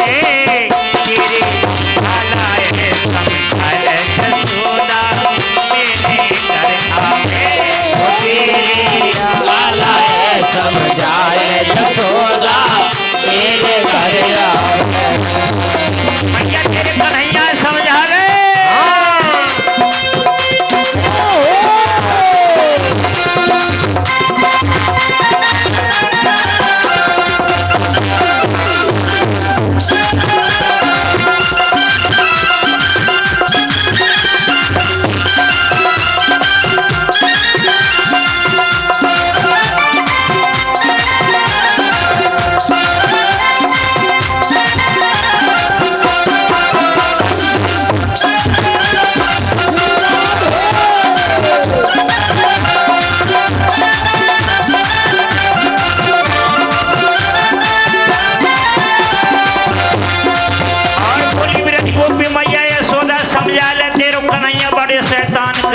तेरे भलाए समझाए जसोदा, मेरे घर आवे, तेरे लाला है समझाए जसोदा, मेरे घर आवे। भैया तेरे कन्हैया समझा ले।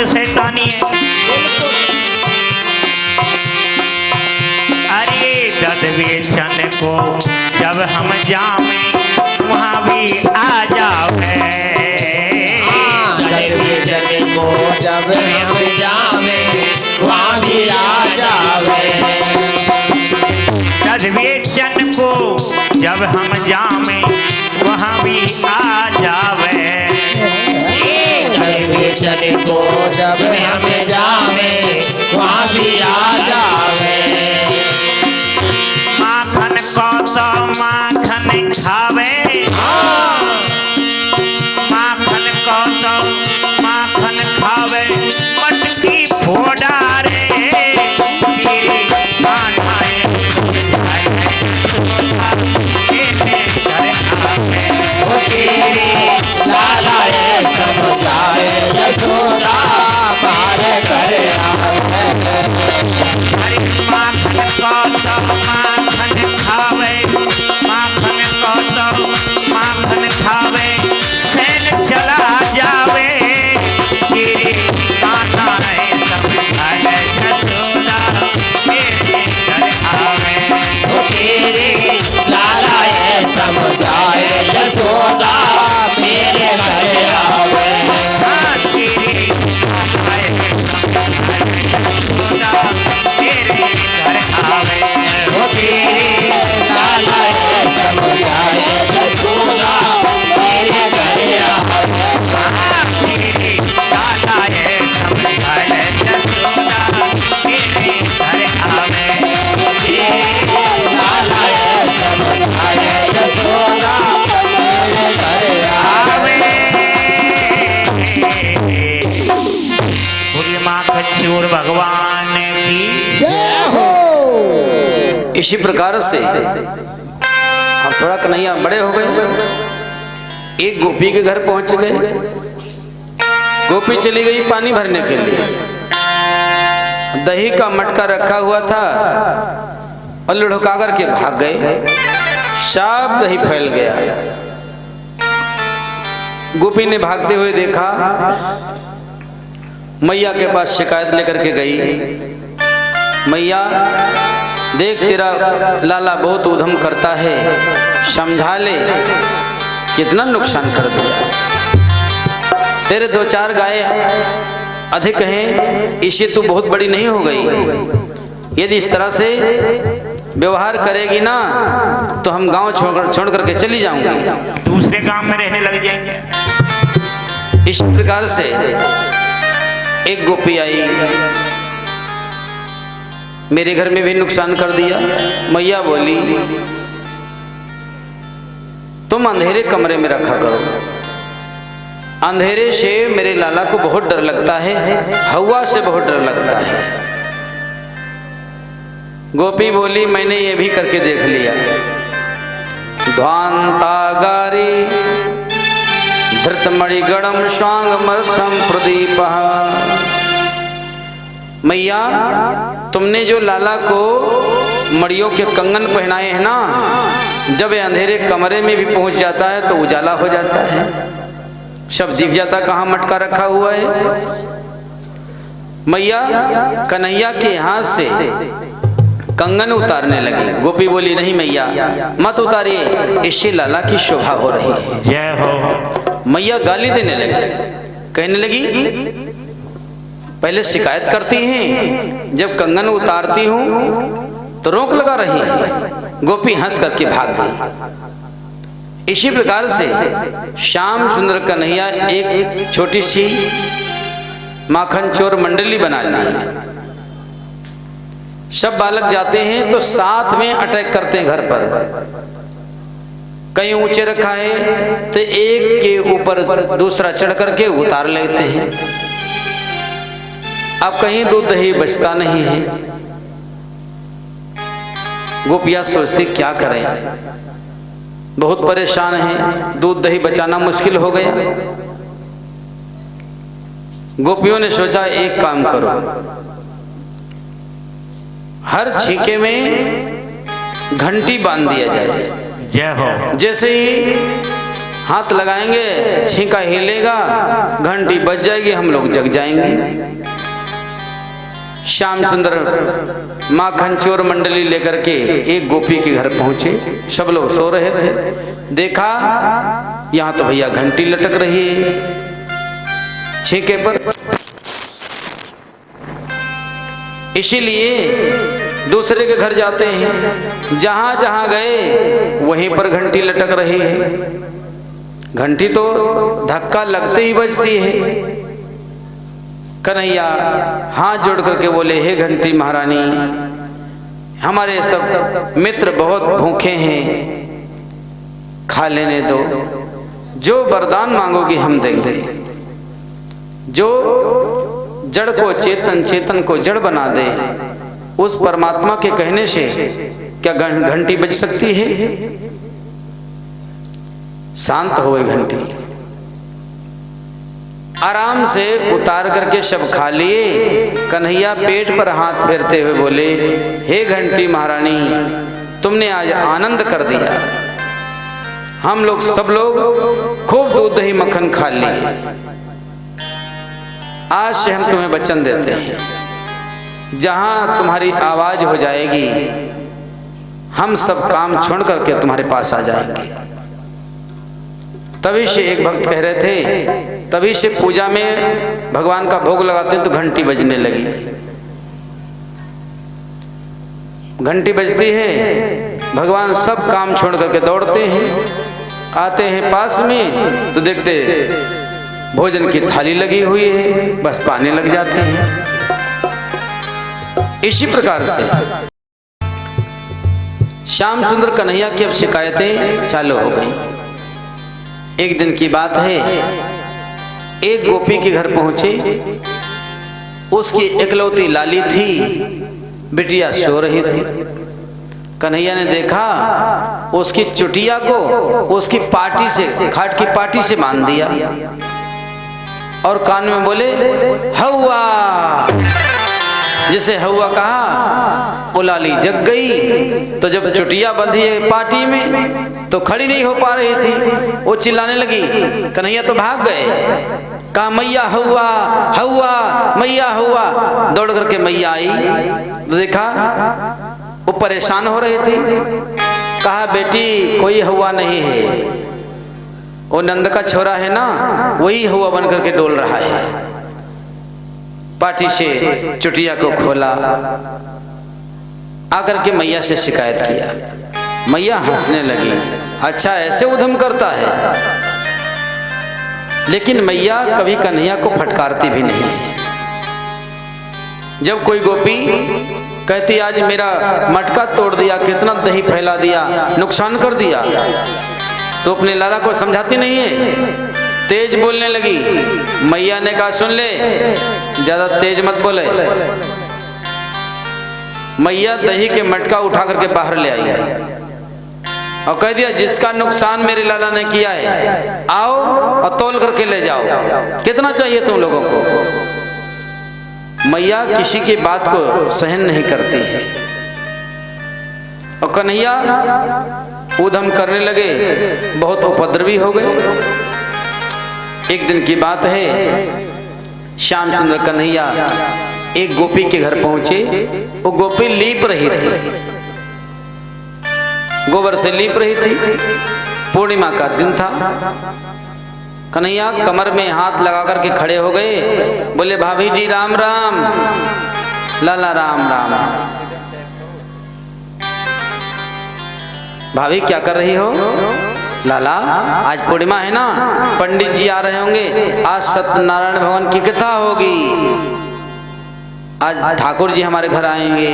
शैतानी है। अरे दद बेचन को जब हम जामे वहाँ भी आ जावे। बेचन को जब हम जावे वहाँ भी आ जावे। दस बेचन को जब हम जावे वहाँ भी आ जावे। बेचन को जब हम जावे वहाँ भी आ जावे। माखन को तो माखन खावे, माखन को तो माखन खावे, मटकी फोड़ा रे तेरे कान्हाए ओ तेरे लाला ये समझाए यशोदा पार कर आवे। माखन को तो माखन खावे, माखन को तो माखन खावे, सैन चला जावे तेरे कान्हाए समझाए यशोदा मेरे घर आवे। ओ तेरे लाला ये समझाए यशोदा मेरे घर आवे। ओ तेरे लाला ये समझाए यशोदा मेरे घर आवे। लाला ये समझाए यशोदा मेरे घर आवे। चूर भगवान की जय हो। इसी प्रकार से अब थोड़ा कन्हैया बड़े हो गए, एक गोपी के घर पहुंच गए। गोपी चली गई पानी भरने के लिए, दही का मटका रखा हुआ था और लुढ़का करके भाग गए, सब दही फैल गया। गोपी ने भागते हुए देखा, मैया के पास शिकायत लेकर के गई। मैया देख तेरा लाला बहुत उधम करता है, समझा ले, कितना नुकसान कर दिया। तेरे दो चार गाय अधिक हैं, इसे तू बहुत बड़ी नहीं हो गई। यदि इस तरह से व्यवहार करेगी ना तो हम गांव छोड़ करके चली जाऊंगी, दूसरे गांव में रहने लग जाएंगे। इस प्रकार से एक गोपी आई, मेरे घर में भी नुकसान कर दिया। मैया बोली तुम अंधेरे कमरे में रखा करो, अंधेरे से मेरे लाला को बहुत डर लगता है, हवा से बहुत डर लगता है। गोपी बोली मैंने ये भी करके देख लिया। ध्वांतागारी धृतमणिगणम स्वांगमर्थम प्रदीप। मैया तुमने जो लाला को मड़ियों के कंगन पहनाए हैं ना, जब ये अंधेरे कमरे में भी पहुंच जाता है तो उजाला हो जाता है, सब दिख जाता कहाँ मटका रखा हुआ है। मैया कन्हैया के हाथ से कंगन उतारने लगी। गोपी बोली नहीं मैया मत उतारिए, इससे लाला की शोभा हो रही है। जय हो। मैया गाली देने लगी, कहने लगी पहले शिकायत करती हैं, जब कंगन उतारती हूं तो रोक लगा रही है। गोपी हंस करके भाग गई। इसी प्रकार से श्याम सुंदर कन्हैया एक छोटी सी माखन चोर मंडली बना ली है। सब बालक जाते हैं तो साथ में अटैक करते हैं घर पर। कहीं ऊंचे रखा है तो एक के ऊपर दूसरा चढ़ करके उतार लेते हैं। अब कहीं दूध दही बचता नहीं है। गोपियां सोचती क्या करें, बहुत परेशान हैं, दूध दही बचाना मुश्किल हो गया। गोपियों ने सोचा एक काम करो, हर छींके में घंटी बांध दिया जाए। जय हो। जैसे ही हाथ लगाएंगे छींका हिलेगा, घंटी बज जाएगी, हम लोग जग जाएंगे। श्याम सुंदर माखन चोर मंडली लेकर के एक गोपी के घर पहुंचे। सब लोग सो रहे थे। देखा यहां तो भैया घंटी लटक रही है छीके पर, इसीलिए दूसरे के घर जाते हैं, जहां जहां गए वहीं पर घंटी लटक रही है। घंटी तो धक्का लगते ही बजती है। कन्हैया हाथ जोड़ करके बोले, हे घंटी महारानी, हमारे सब मित्र बहुत भूखे हैं, खा लेने दो, जो वरदान मांगोगी हम देंगे। जो जड़ को चेतन, चेतन को जड़ बना दे, उस परमात्मा के कहने से क्या घंटी बज सकती है? शांत हो गई घंटी। आराम से उतार करके सब खा लिए। कन्हैया पेट पर हाथ फेरते हुए बोले, हे घंटी महारानी, तुमने आज आनंद कर दिया। हम लोग सब लोग खूब दूध दही मक्खन खा लिए। आज से हम तुम्हें वचन देते हैं, जहां तुम्हारी आवाज हो जाएगी हम सब काम छोड़ करके तुम्हारे पास आ जाएंगे। तभी से एक भक्त कह रहे थे, तभी से पूजा में भगवान का भोग लगाते तो घंटी बजने लगी। घंटी बजती है, भगवान सब काम छोड़ करके दौड़ते हैं, आते हैं पास में तो देखते भोजन की थाली लगी हुई है, बस पाने लग जाते हैं। इसी प्रकार से श्याम सुंदर कन्हैया की अब शिकायतें चालू हो गई। एक दिन की बात है, एक गोपी के घर पहुंचे। उसकी एकलौती लाली थी, बिटिया सो रही थी। कन्हैया ने देखा, उसकी चुटिया को उसकी पाटी से, खाट की पाटी से बांध दिया और कान में बोले, हौवा। जिसे हौवा कहा, वो लाली जग गई। तो जब चुटिया बंधी है पाटी में तो खड़ी नहीं हो पा रही थी, वो चिल्लाने लगी। कन्हैया तो भाग गए, कहा मैया हौवा, हौवा, मैया हौवा। दौड़ करके मैया आई तो देखा वो परेशान हो रही थी। कहा बेटी कोई हौवा नहीं है, वो नंद का छोरा है ना, वही हौवा बन करके डोल रहा है। पाटी से चुटिया को खोला, आकर के मैया से शिकायत किया। मैया हंसने लगी, अच्छा ऐसे उधम करता है। लेकिन मैया कभी कन्हैया को फटकारती भी नहीं। जब कोई गोपी कहती आज मेरा मटका तोड़ दिया, कितना दही फैला दिया, नुकसान कर दिया, तो अपने लाला को समझाती नहीं है, तेज बोलने लगी। मैया ने कहा सुन ले, ज्यादा तेज मत बोले। मैया दही के मटका उठा करके बाहर ले आई और कह दिया जिसका नुकसान मेरे लाला ने किया है आओ और तौल करके ले जाओ, कितना चाहिए तुम लोगों को। मैया किसी की बात को सहन नहीं करती है और कन्हैया उधम करने लगे, बहुत उपद्रवी हो गए। एक दिन की बात है, श्याम सुंदर कन्हैया एक गोपी के घर पहुंचे। वो गोपी लीप रही थी, गोबर से लीप रही थी। पूर्णिमा का दिन था। कन्हैया कमर में हाथ लगा करके खड़े हो गए, बोले भाभी जी राम राम। लाला राम राम। भाभी क्या कर रही हो? लाला आज पूर्णिमा है ना, पंडित जी आ रहे होंगे, आज सत्यनारायण भगवान की कथा होगी, आज ठाकुर जी हमारे घर आएंगे,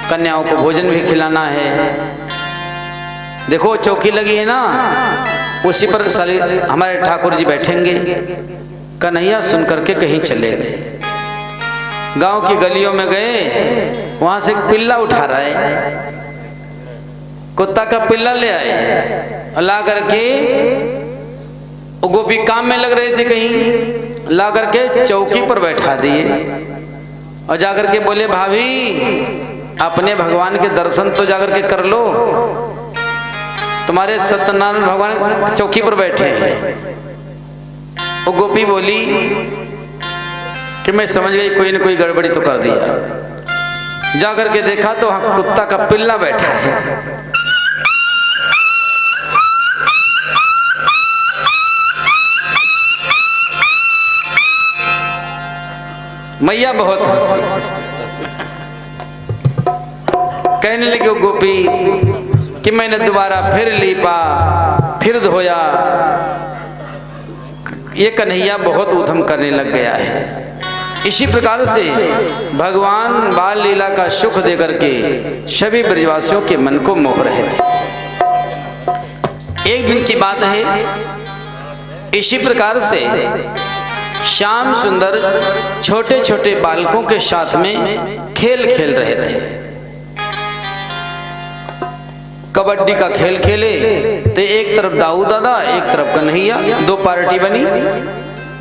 कन्याओं को भोजन भी खिलाना है। देखो चौकी लगी है ना, उसी पर हमारे ठाकुर जी बैठेंगे। कन्हैया सुन करके कहीं चले गए। गांव की गलियों में गए, वहां से एक पिल्ला उठा रहा है, कुत्ता का पिल्ला ले आए और ला करके वो गोपी काम में लग रहे थे, कहीं ला करके चौकी पर बैठा दिए और जाकर के बोले भाभी अपने भगवान के दर्शन तो जाकर के कर लो, तुम्हारे सत्यनारायण भगवान चौकी पर बैठे हैं। वो गोपी बोली कि मैं समझ गई कोई न कोई गड़बड़ी तो कर दिया। जा करके देखा तो वहां कुत्ता का पिल्ला बैठा है। मैया बहुत हंसी, कहने लगे वो गोपी कि मैंने दोबारा फिर लीपा, फिर धोया, ये कन्हैया बहुत उधम करने लग गया है। इसी प्रकार से भगवान बाल लीला का सुख देकर के सभी ब्रजवासियों के मन को मोह रहे थे। एक दिन की बात है, इसी प्रकार से श्याम सुंदर छोटे छोटे बालकों के साथ में खेल खेल रहे थे। कबड्डी का खेल खेले तो एक तरफ दाऊ दादा, एक तरफ कन्हैया, दो पार्टी बनी।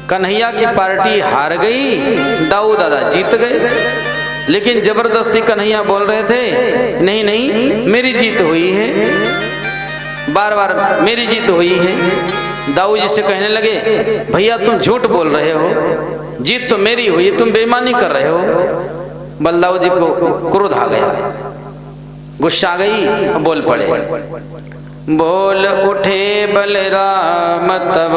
कन्हैया की पार्टी हार गई, दाऊ दादा जीत गए। लेकिन जबरदस्ती कन्हैया बोल रहे थे नहीं नहीं मेरी जीत हुई है, बार बार मेरी जीत हुई है। दाऊ जी से कहने लगे भैया तुम झूठ बोल रहे हो, जीत तो मेरी हुई, तुम बेईमानी कर रहे हो। बलदाऊ जी को क्रोध आ गया, गुस्सा आ गई, बोल पड़े। बोल उठे बलराम तब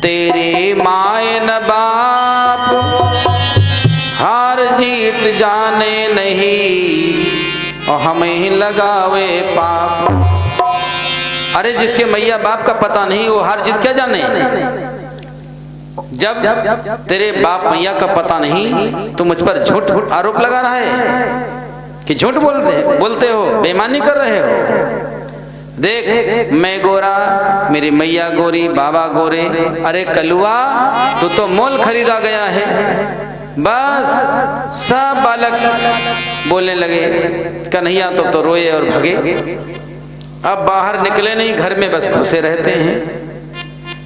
तेरे माए न बाप, हार जीत जाने नहीं और हमें ही लगावे पाप। अरे जिसके मैया बाप का पता नहीं वो हार जीत क्या जाने। जब तेरे बाप मैया का पता नहीं तो मुझ पर झूठ आरोप लगा रहा है कि झूठ बोलते हो, बेईमानी कर रहे हो। देख मैं गोरा, मेरी मैया गोरी, बाबा गोरे। अरे कलुआ तू तो मोल खरीदा गया है। बस सब बालक बोलने लगे। कन्हैया तो रोए और भगे। अब बाहर निकले नहीं, घर में बस घुसे रहते हैं।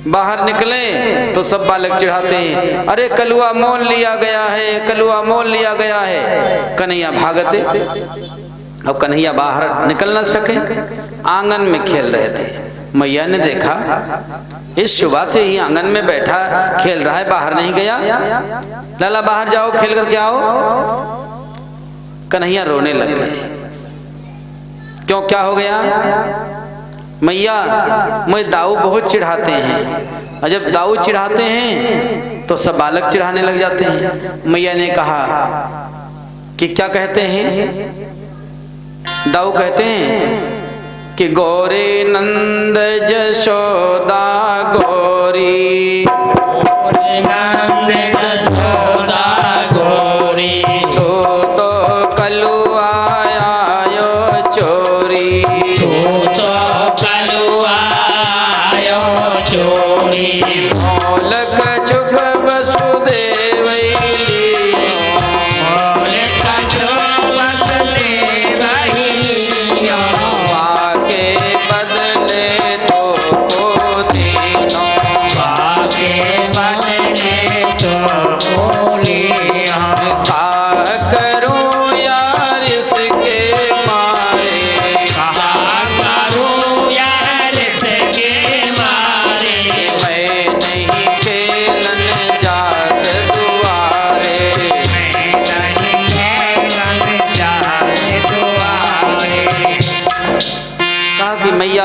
बाहर निकले तो सब बालक चिढ़ाते हैं, अरे कलुआ मोल लिया गया है, कलुआ मोल लिया गया है। कन्हैया भागते। अब कन्हैया बाहर निकल न सके, आंगन में खेल रहे थे। मैया ने देखा इस सुबह से ही आंगन में बैठा खेल रहा है, बाहर नहीं गया। लाला बाहर जाओ, खेल करके आओ। कन्हैया रोने लग गए। क्यों, क्या हो गया? मैया मुझे दाऊ बहुत चिढ़ाते हैं, और जब दाऊ चिढ़ाते हैं तो सब बालक चिढ़ाने लग जाते हैं। मैया ने कहा कि क्या कहते हैं? दाऊ कहते हैं कि गोरे नंद जशोदा गोरी, गोरे नंद जशोदा गोरी, तो कलुआ आयो चोरी, तो कलुआ आयो चोरी। मोलक चुक वसुदेव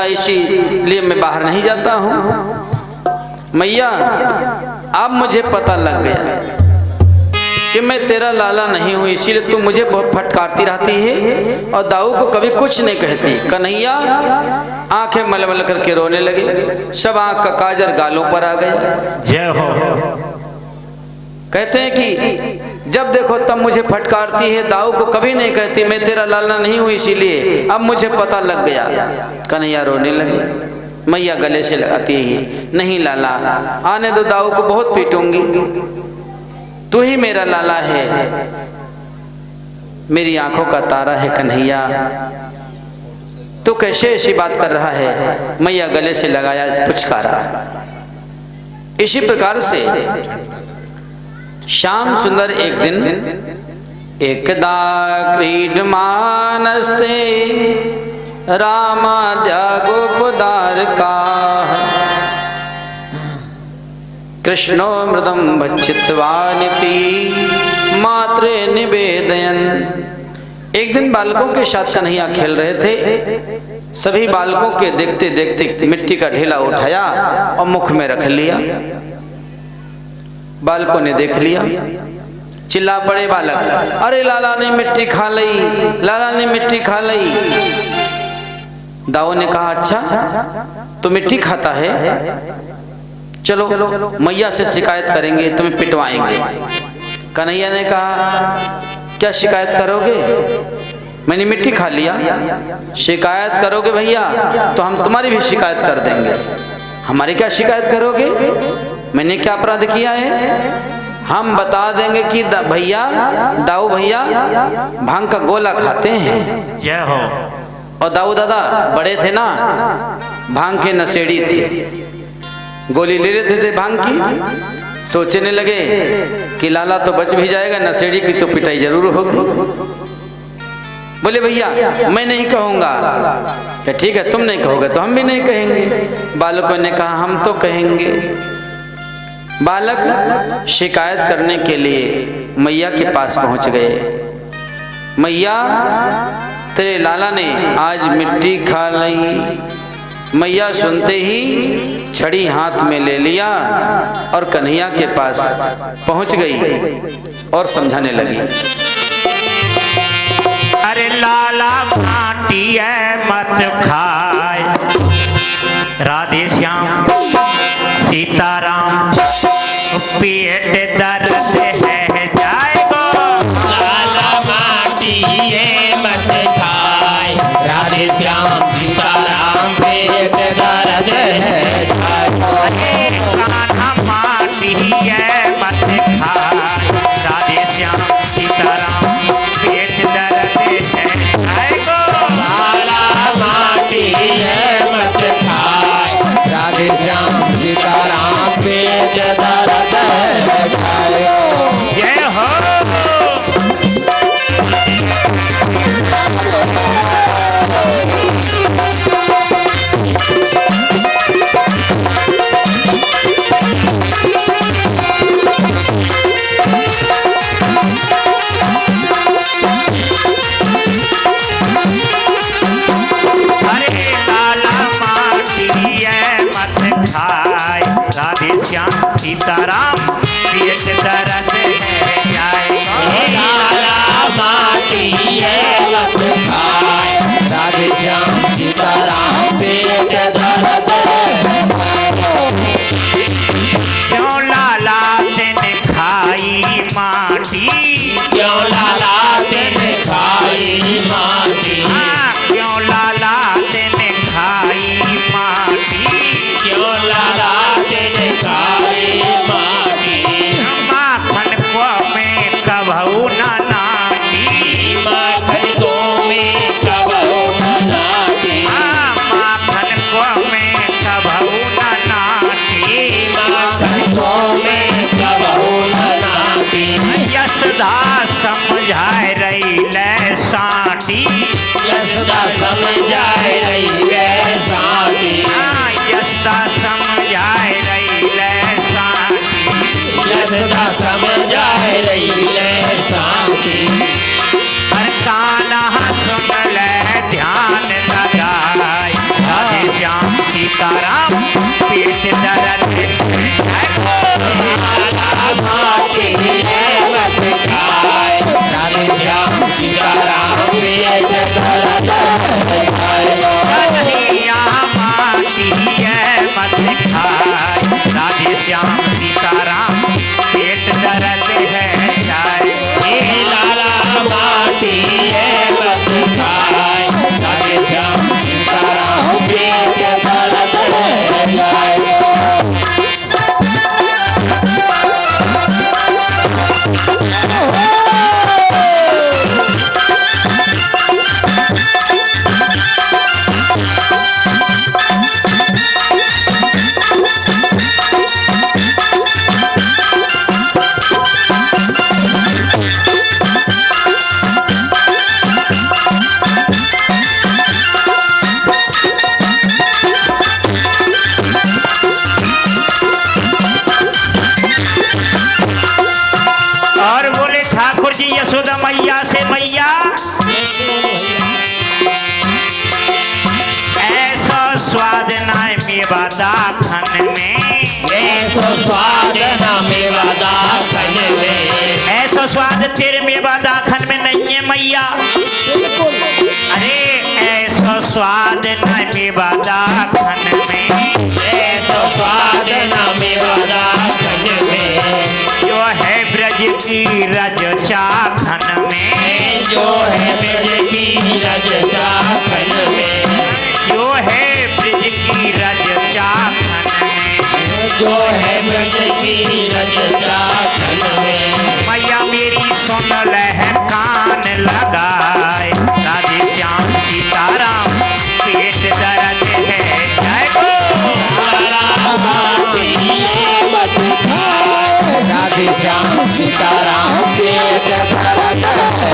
इसीलिए मैं बाहर नहीं जाता हूँ। मैया अब मुझे पता लग गया कि मैं तेरा लाला नहीं हूँ, इसीलिए तू मुझे बहुत फटकारती रहती है और दाऊ को कभी कुछ नहीं कहती। कन्हैया आंखें मलमल करके रोने लगे, सब आंख का काजर गालों पर आ गया। जय हो। कहते हैं कि जब देखो तब मुझे फटकारती है, दाऊ को कभी नहीं कहती मैं तेरा लाला नहीं हूँ, इसीलिए अब मुझे पता लग गया। कन्हैया रोने लगे। मैया गले से लगाती है, नहीं लाला आने दो, दाऊ को बहुत पीटूंगी, तू ही मेरा लाला है, मेरी आंखों का तारा है कन्हैया, तू कैसे ऐसी बात कर रहा है। मैया गले से लगाया, पुचकारा। इसी प्रकार से श्याम सुंदर एक दिन एकदा क्रीडमानस्ते रामाद्या गोपदार का। कृष्णो मृदम भक्षित्वा नीति मात्रे निवेदयन। एक दिन बालकों के साथ कन्हैया खेल रहे थे। सभी बालकों के देखते देखते मिट्टी का ढेला उठाया और मुख में रख लिया। बालकों ने देख लिया, चिल्ला पड़े बालक, अरे लाला ने मिट्टी खा लई, लाला ने मिट्टी खा लई। दाऊ ने कहा, अच्छा तो मिट्टी खाता है, चलो मैया से शिकायत करेंगे, तुम्हें पिटवाएंगे। कन्हैया ने कहा, क्या शिकायत करोगे? मैंने मिट्टी खा लिया। शिकायत करोगे भैया तो हम तुम्हारी भी शिकायत कर देंगे। हमारी क्या शिकायत करोगे? मैंने क्या अपराध किया है? हम बता देंगे कि भैया, दाऊ भैया भांग का गोला खाते हैं। जय हो। और दाऊ दादा बड़े थे ना, भांग के नशेड़ी थे, गोली ले लेते थे भांग की। सोचने लगे कि लाला तो बच भी जाएगा, नशेड़ी की तो पिटाई जरूर होगी। बोले भैया मैं नहीं कहूँगा। क्या ठीक है, तुम नहीं कहोगे तो हम भी नहीं कहेंगे। बालकों ने कहा, हम तो कहेंगे। बालक शिकायत करने के लिए मैया के पास पहुंच गए। मैया, तेरे लाला ने आज मिट्टी खा ली। मैया सुनते ही छड़ी हाथ में ले लिया और कन्हैया के पास पहुंच गई और समझाने लगी। अरे लाला माटी है मत खाए, राधे श्याम सीताराम पेट दर्द है जाएगो। लाला माटी है मत खाए, राधे श्याम सीताराम पेट दर्द है जाएगो। कान्हा माटी है मत खाए, राधे श्याम सीताराम पेट दर्द है जाएगो। लाला माटी है मत खाए, राधे श्याम सीताराम पेट दर्द है जाएगो। जय हो। अरे लाला माटी है मत खाए, राधे श्याम सीताराम पेट दर्द है जाएगा। लाला माटी है मत खाए, राधे श्याम सीताराम पेट दर्द है जाएगो। क्यों लाला तेने खाई माटी, क्यों लाला तेने खाई माटी, हाँ, क्यों लाला तेने खाई माटी। क्यों लाला तेने खाई माटी, माखन को में कभू न नाटी, माखन को में कबहू न नाटी, हाँ, माखन को में कभू न नाटी। माखन को में कबहू न नाटी। यशोदा समझाए रही ले साटी, यशोदा समझाए रही है साटी, हाँ, यशोदा समझाए रही ले साटी। यशोदा समझाए रही है साटी। हर कान्हा सुन ले ध्यान लगाए, राधे श्याम सीताराम पेट दर्द है जाएगो। लाला माटी है मत खाए, राधे श्याम सीताराम पेट दर्द है जाएगो। कन्हैया माटी है मत खाए, राधे श्याम सीताराम पेट दर्द है जाएगो। लाला माटी है मत खाए, राधे श्याम सीताराम पेट दर्द है जाएगो। तेरे मेवा दाखन में नहीं है मैया। अरे ऐसा स्वाद न मेवा दाखन में, ऐसा स्वाद न मेवा दाखन में, जो है ब्रज की रज चाखन में, जो है ब्रज की रज चाखन में, जो है ब्रज की रज चाखन में, जो है ब्रज की रज चाखन में। मैया मेरी सुन लह कान लगाए, राधे श्याम सीताराम पेट दर्द है। जय हो राधे श्याम सीताराम पेट दर्द है।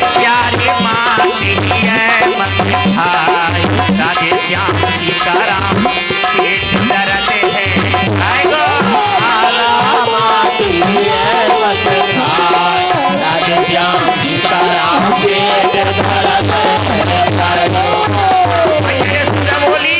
प्यारी माँ तेरी है मत खाए, राधे श्याम सीताराम पेट दर्द है। जय हो राधे श्याम सीताराम पेट दर्द है। मैया सुन बोली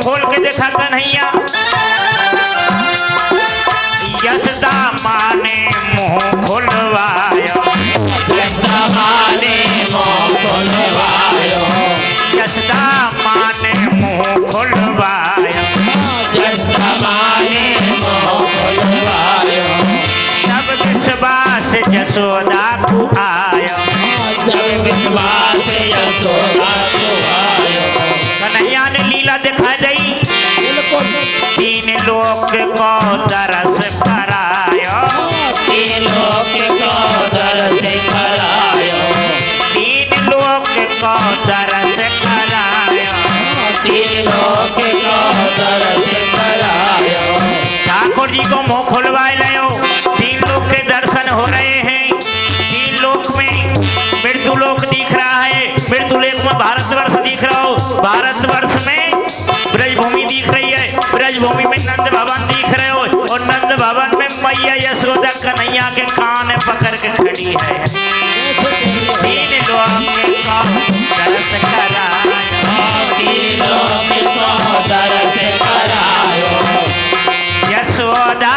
खोल के देखा कन्हैया, यशोदा माँ ने मुँह खुलवाया, यशोदा माँ ने मुँह खुलवाया, यशोदा माँ ने मुँह खुलवाया, यशोदा माँ ने मुँह खुलवाया। तब विश्वास यशोदा को आया, जब विश्वास यशोदा को आया। कन्हैया ने लीला दिखा दी, तीन लोक को दरस कराया, तीन लोक को दरस कराया, तीन लोक को दरस कराया, तीन लोक को दरस कराया। ठाकुर जी को मुँह खुलवाए लाओ, तीन लोक के दर्शन हो रहे हैं। तीन लोक में मृत्यु लोक दिख रहा है, मृत्यु लोक में भारतवर्ष दिख रहा हो, भारतवर्ष में ब्रजभूमि दिख रही है, ब्रजभूमि में नंद भवन दिख रहे हो, और नंद भवन में मैया यशोदा कन्हैया के कान पकड़ के खड़ी है। तीन लोक को दरस कराया, तीन लोक को दरस कराया। यशोदा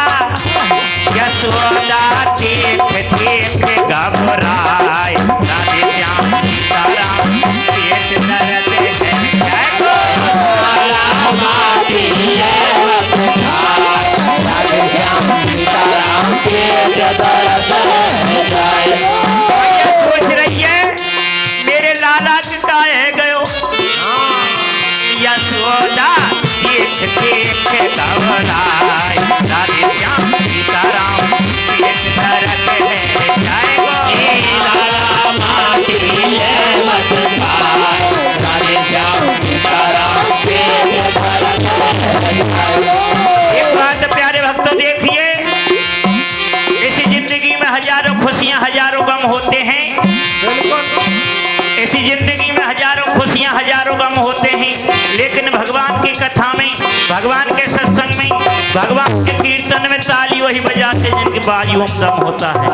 यशोदा देख देख घबराए, राधे श्याम सीताराम पेट दर्द है। जय हो राधे श्याम सीताराम पेट दर्द है। मैया सोच रही है मेरे लाला के काहे गयो, यशोदा देख देख घबराए, राधे श्याम सीताराम पेट दर्द है। जय हो राधे श्याम सीताराम पेट दर्द है। एक बात प्यारे भक्तों देखिए, ऐसी जिंदगी में हजारों खुशियां हजारों गम होते हैं, ऐसी जिंदगी में हजारों खुशियां हजारों गम होते हैं, लेकिन भगवान की कथा में, भगवान के सत्संग में, भगवान के कीर्तन में ताली वही बजाते जिनकी बाजू में दम होता है।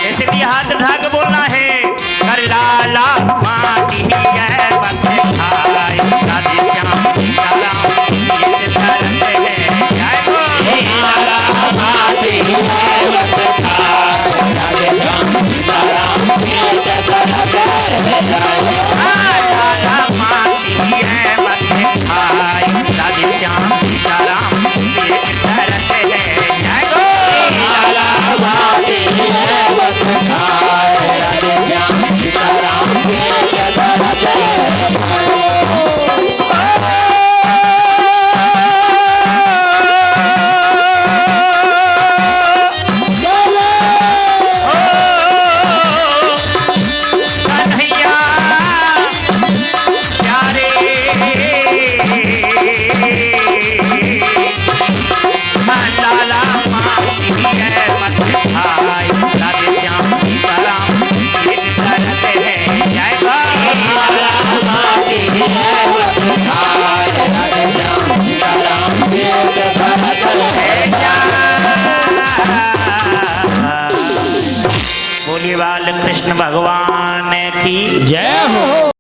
इसलिए हाथ उठा के बोलना है, कर लाला माँ की है बस खाए, राधे श्याम सीताराम पेट दर्द है। जय हो राधे श्याम सीताराम पेट दर्द है। लाला माँ की है बस खाए, राधे श्याम सीताराम पेट दर्द है। जय हो राधे श्याम सीताराम पेट दर्द बोलिए बाल कृष्ण भगवान की जय हो।